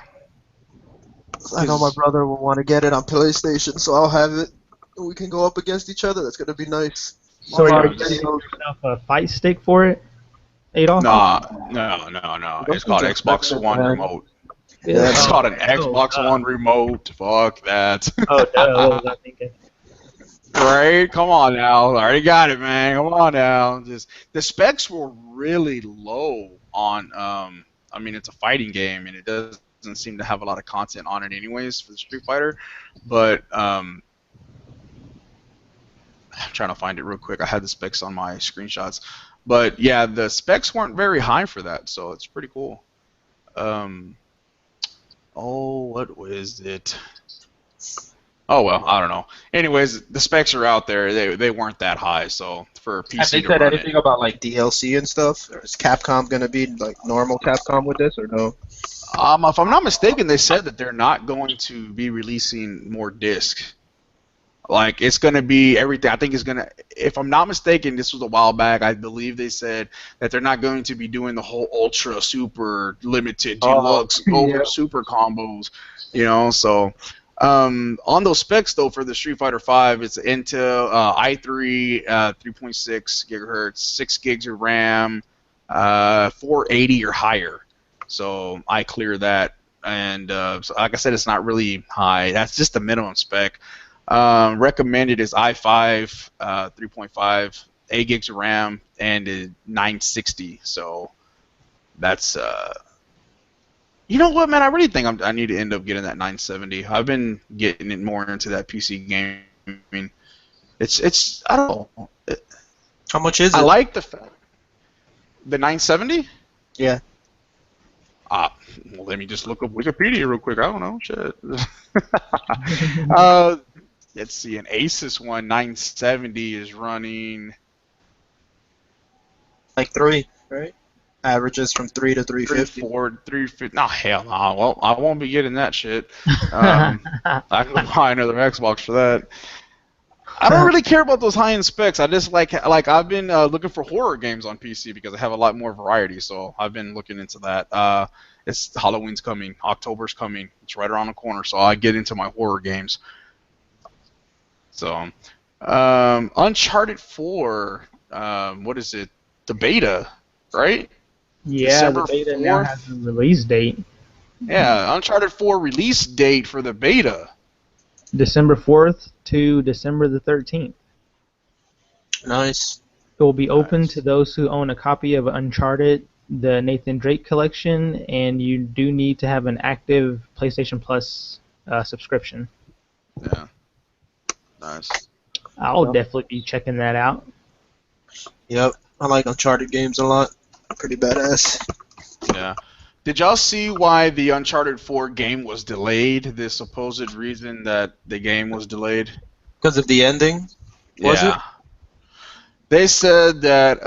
I know my 'Cause brother will want to get it on PlayStation, so I'll have it. And we can go up against each other. That's gonna be nice. So All are our you yeah, getting just videos. yourself a fight stick for it, Adolf? no. Those It's called things are Xbox expensive, One man. remote. Yeah, It's Oh, called an Xbox One remote. Fuck that. oh, duh. What was I thinking? Right? Come on now. I already got it, man. Come on now. Just the specs were really low on. I mean, it's a fighting game, and it doesn't seem to have a lot of content on it, anyways, for the Street Fighter. But I'm trying to find it real quick. I had the specs on my screenshots, but yeah, the specs weren't very high for that, so it's pretty cool. Um, oh, what was it? Oh well, I don't know. Anyways, the specs are out there. They weren't that high, so for a have they PC to said run it. anything about like DLC and stuff? Or is Capcom gonna be like normal Capcom with this or no? If I'm not mistaken, they said that they're not going to be releasing more discs. Like it's going to be everything. I think it's going to. If I'm not mistaken, this was a while back. I believe they said that they're not going to be doing the whole ultra, super, limited, Oh, deluxe, yeah. over, super combos. You know, so on those specs though for the Street Fighter 5, it's Intel i3 3.6 gigahertz, 6 gigs of RAM, 480 or higher. So I clear that, and so like I said, it's not really high. That's just the minimum spec. Recommended is i5 3.5, 8 gigs of RAM, and 960. So that's you know what, man? I really think I need to end up getting that 970. I've been getting it more into that PC gaming. It's I don't know. How much is I it? like the 970. Yeah. Well, let me just look up Wikipedia real quick. I don't know. Shit. uh, let's see. An Asus one 970 is running Like 3, right? Averages from 3 to 350. 350. No, hell no. Well, I won't be getting that shit. I can go buy another Xbox for that. I don't really care about those high-end specs. I just like I've been looking for horror games on PC because I have a lot more variety. So I've been looking into that. It's Halloween's coming, October's coming. It's right around the corner, so I get into my horror games. So, Uncharted 4. What is it? The beta, right? Yeah, the December beta now 4th. has a release date. Yeah, Uncharted 4 release date for the beta. December 4th to December the 13th. Nice. It will be open Nice. to those who own a copy of Uncharted, the Nathan Drake collection, and you do need to have an active PlayStation Plus subscription. Yeah. Nice. I'll Yep. definitely be checking that out. Yep. I like Uncharted games a lot. Pretty badass. Yeah. Did y'all see why the Uncharted 4 game was delayed? The supposed reason that the game was delayed? Because of the ending, was it? Yeah. They said that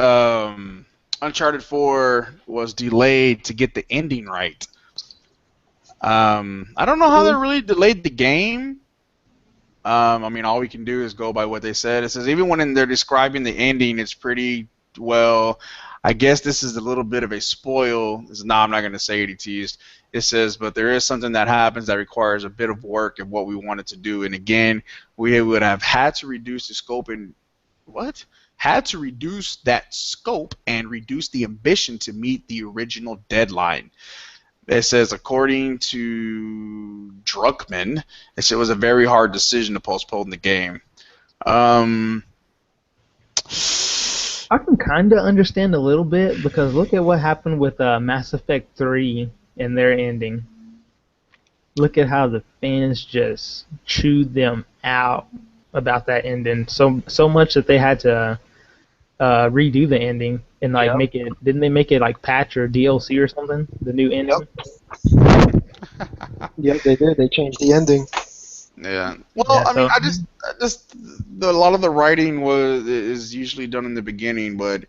Uncharted 4 was delayed to get the ending right. I don't know how they really delayed the game. I mean, all we can do is go by what they said. It says even when they're describing the ending, it's pretty well. I guess this is a little bit of a spoil. I'm not going to say it. He teased. It says, but there is something that happens that requires a bit of work and what we wanted to do. And again, we would have had to reduce the scope and what? Had to reduce that scope and reduce the ambition to meet the original deadline. It says, according to Druckmann, it was a very hard decision to postpone the game. I can kind of understand a little bit because look at what happened with Mass Effect 3 and their ending. look at how the fans just chewed them out about that ending. So much that they had to redo the ending and like make it. Didn't they make it like patch or DLC or something? The new ending. Yep, they did. They changed the ending. Yeah. Well, I mean, a lot of the writing is usually done in the beginning, but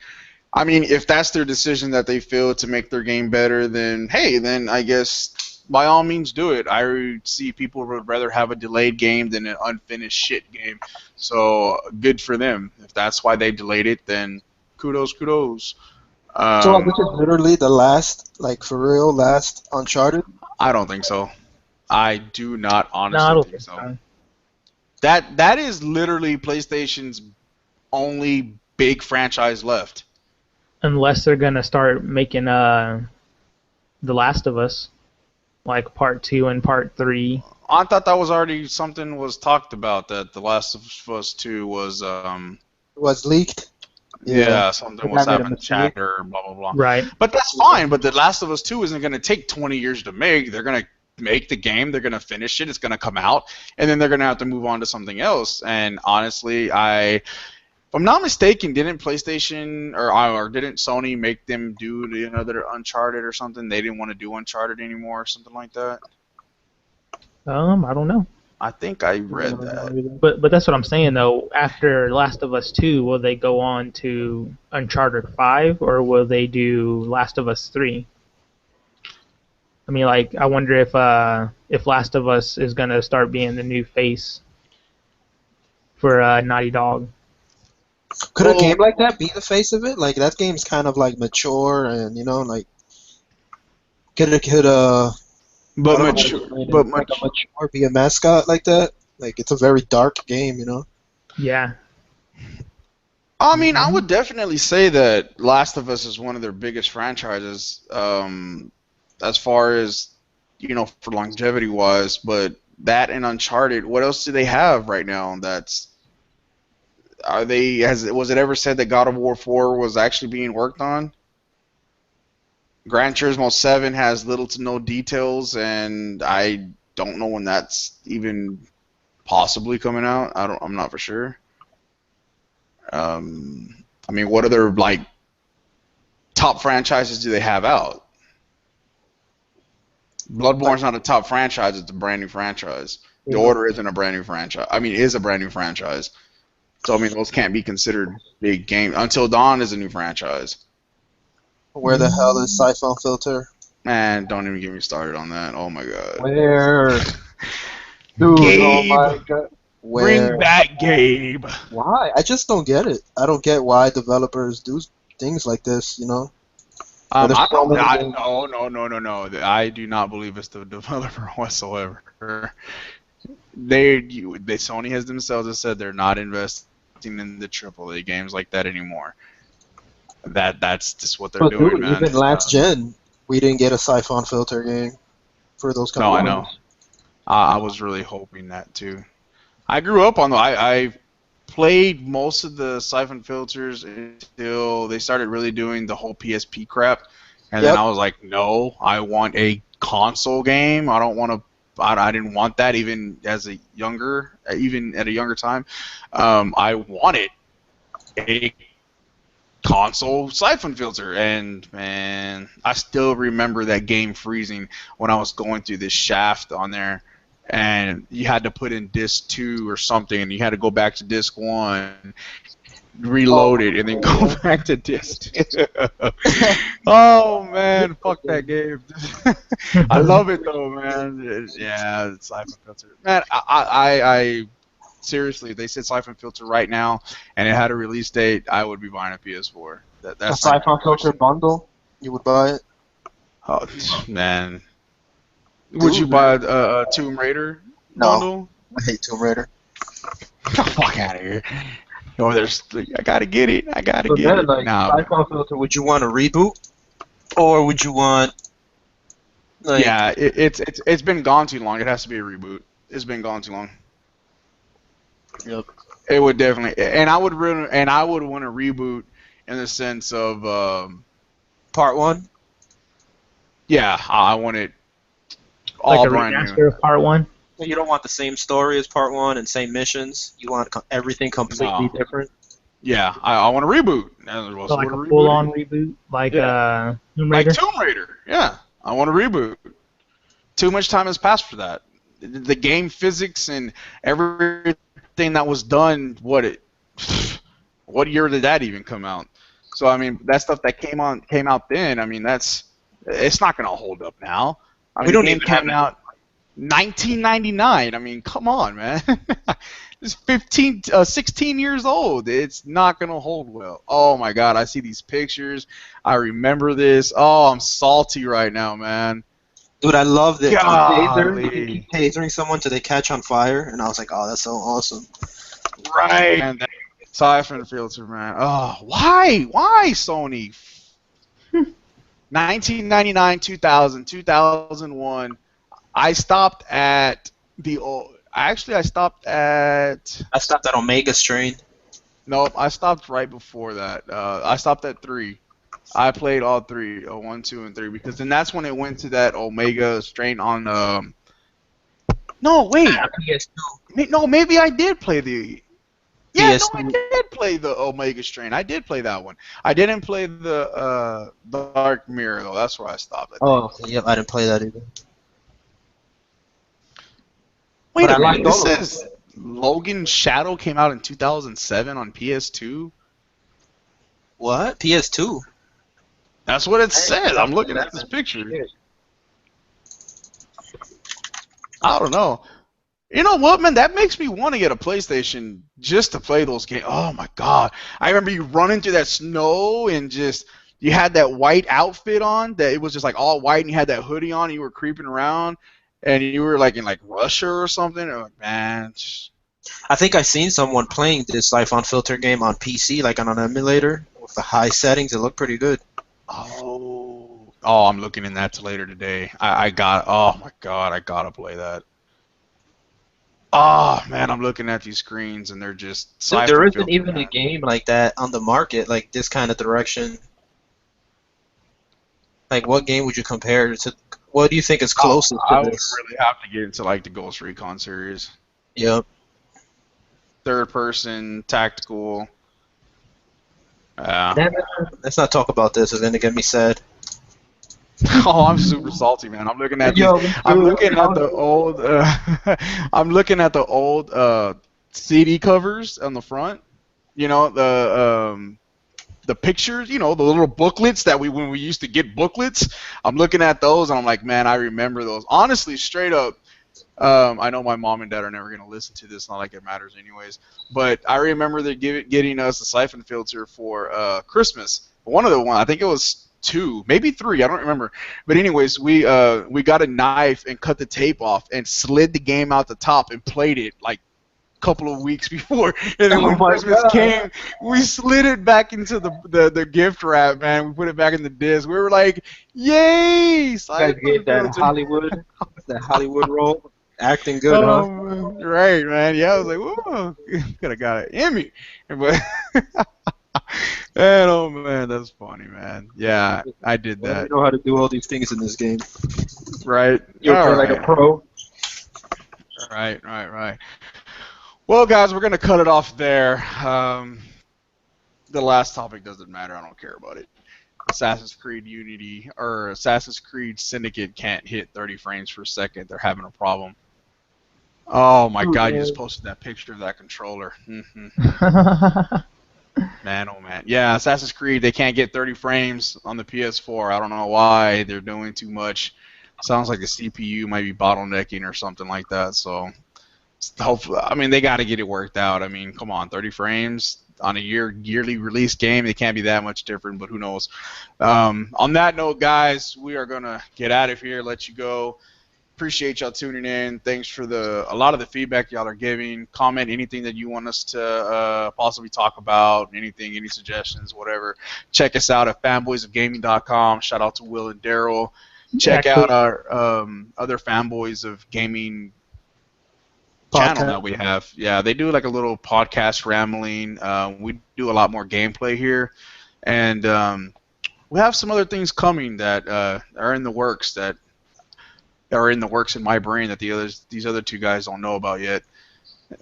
I mean, if that's their decision that they feel to make their game better, then hey, then I guess by all means do it. I see people would rather have a delayed game than an unfinished shit game. So good for them. If that's why they delayed it, then kudos. So this is literally the last, like for real, last Uncharted? I don't think so. I do not honestly I don't think so. That is literally PlayStation's only big franchise left. Unless they're gonna start making The Last of Us, like Part 2 and Part 3. I thought that was already something was talked about, that The Last of Us 2 was leaked. Yeah, something was having chatter, blah blah blah. Right. But that's fine. But The Last of Us 2 isn't going to take 20 years to make. They're going to make the game. They're going to finish it. It's going to come out, and then they're going to have to move on to something else. And honestly, if I'm not mistaken, didn't PlayStation or didn't Sony make them do another Uncharted or something? They didn't want to do Uncharted anymore or something like that. I don't know. I think I read that. But that's what I'm saying though. After Last of Us 2, will they go on to Uncharted 5 or will they do Last of Us 3? I mean, like, I wonder if Last of Us is gonna start being the new face for Naughty Dog. Could a game like that be the face of it? Like that game's kind of like mature and like could mature be a mascot like that? Like it's a very dark game, Yeah. I mean, I would definitely say that Last of Us is one of their biggest franchises, as far as for longevity wise. But that and Uncharted, what else do they have right now? Was it ever said that God of War 4 was actually being worked on? Gran Turismo 7 has little to no details, and I don't know when that's even possibly coming out. I'm not for sure. I mean, what other top franchises do they have out? Bloodborne's not a top franchise; it's a brand new franchise. The Order isn't a brand new franchise. I mean, it is a brand new franchise. So I mean, those can't be considered big games. Until Dawn is a new franchise. Where the hell is Siphon Filter? Man, don't even get me started on that. Oh my god. Where? Dude, Gabe. Oh my god. Bring back Gabe. Why? I just don't get it. I don't get why developers do things like this, No. I do not believe it's the developer whatsoever. Sony has themselves said they're not investing in the AAA games like that anymore. That's just what they're doing, man. Even last gen, we didn't get a Siphon Filter game for those couple I know. I was really hoping that too. I grew up on I played most of the Siphon Filters until they started really doing the whole PSP crap, and then I was like, no, I want a console game. I don't want to. I didn't want that even at a younger time. I wanted a console Siphon Filter, and man, I still remember that game freezing when I was going through this shaft on there, and you had to put in disc 2 or something, and you had to go back to disc 1, reload it, and then go back to disc 2. Oh man, fuck that game. I love it though, man. Yeah, it's Siphon Filter. Man, I seriously, if they said Siphon Filter right now and it had a release date, I would be buying a PS4. That's a Siphon Filter bundle? You would buy it? Oh man. Would you buy a Tomb Raider bundle? I hate Tomb Raider. Get the fuck out of here. Oh, I gotta get it. I gotta get it. Like, Siphon Filter, would you want a reboot? Or would you want... yeah, it's been gone too long. It has to be a reboot. It's been gone too long. Yep. It would definitely, and I would want a reboot in the sense of Part 1. Yeah, I want it Like All a brand remaster new. of Part 1? You don't want the same story as Part 1 and same missions. You want everything completely No. different. Yeah, I want a reboot. And So like what a a reboot full-on is. reboot, like Yeah. Tomb Like Raider? Tomb Raider. Yeah, I want a reboot. Too much time has passed for that. The game physics and everything that was done, what year did that even come out? So I mean, that stuff that came out then. I mean, it's not gonna hold up now. I We mean, the don't game even have came out 1999. I mean, come on, man. It's 16 years old. It's not gonna hold well. Oh my God, I see these pictures. I remember this. Oh, I'm salty right now, man. Dude, I love the taser. You can keep Golly. tasering someone till they catch on fire, and I was like, oh, that's so awesome. Right. And that siphon filter, man. Oh, why? Why, Sony? 1999, 2000, 2001. I stopped at the old. Actually, I stopped at. I stopped at Omega Strain. Nope, I stopped right before that. I stopped at 3. I played all 3, 1, 2, and 3, because then that's when it went to that Omega strain on. No, wait. PS2. No, maybe I did play the. Yeah, no, I PS2. did play the Omega strain. I did play that one. I didn't play the Dark Mirror though. That's where I stopped. I think. Oh, okay, yep, I didn't play that either. Wait But a I minute. liked This all of says Logan Shadow came out in 2007 on PS2. What? PS2? That's what it says. I'm looking at this picture. I don't know. You know what, man? That makes me want to get a PlayStation just to play those games. Oh my God! I remember you running through that snow and just you had that white outfit on that it was just like all white and you had that hoodie on and you were creeping around and you were like in like Russia or something. And I'm like, man. I think I seen someone playing this Siphon Filter game on PC, like on an emulator with the high settings. It looked pretty good. Oh, I'm looking in that later today. I got. Oh my God, I gotta play that. Oh man, I'm looking at these screens and they're just Dude, there siphon isn't filter, even a man. game like that on the market, like this kind of direction. Like, what game would you compare to? What do you think is closest I to would this? really have to get into like the Ghost Recon series. Yep. Third person, tactical. Let's not talk about this. It's gonna get me sad. Oh, I'm super salty, man. I'm looking at these. Yo, I'm looking at the old. I'm looking at the old CD covers on the front. You know the pictures. You know the little booklets that when we used to get booklets. I'm looking at those and I'm like, man, I remember those. Honestly, straight up. I know my mom and dad are never gonna listen to this. Not like it matters, anyways. But I remember they getting us a siphon filter for Christmas. One of the one, I think it was 2, maybe 3. I don't remember. But anyways, we got a knife and cut the tape off and slid the game out the top and played it like a couple of weeks before. And then when Christmas came, we slid it back into the gift wrap, man. We put it back in the disc. We were like, yay! You guys gave that Hollywood role. Acting good, huh? Right, man. Yeah, I was like, whoa, could have got an Emmy. But, and, oh, man, that's funny, man. Yeah, I did Well, that. you know how to do all these things in this game. Right. You'll All play right. like a pro. Right. Well, guys, we're going to cut it off there. The last topic doesn't matter. I don't care about it. Assassin's Creed Unity or Assassin's Creed Syndicate can't hit 30 frames per second. They're having a problem. Oh my God! You just posted that picture of that controller. Man, oh man. Yeah, Assassin's Creed, they can't get 30 frames on the PS4. I don't know why. They're doing too much. Sounds like the CPU might be bottlenecking or something like that. So, hopefully, I mean, they got to get it worked out. I mean, come on, 30 frames on a yearly release game, they can't be that much different, but who knows. On that note, guys, we are going to get out of here, let you go. Appreciate y'all tuning in. Thanks for a lot of the feedback y'all are giving. Comment anything that you want us to possibly talk about, anything, any suggestions, whatever. Check us out at fanboysofgaming.com. Shout out to Will and Daryl. Check out our other Fanboys of Gaming channel that we have. Yeah, they do like a little podcast rambling. We do a lot more gameplay here. And we have some other things coming that are in the works that are in the works in my brain that these other two guys don't know about yet.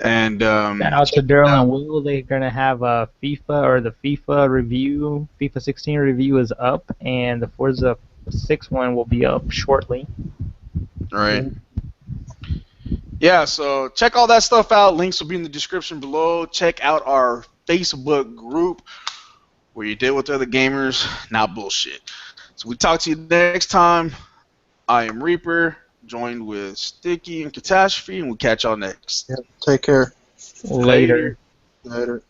And shout out to Daryl and Will. They're gonna have a FIFA or the FIFA review. FIFA 16 review is up, and the Forza 6 one will be up shortly. Right. Yeah, so check all that stuff out. Links will be in the description below. Check out our Facebook group where you deal with other gamers, not bullshit. So we talk to you next time. I am Reaper, joined with Sticky and Catastrophe, and we'll catch y'all next. Yeah, take care. Later. Later.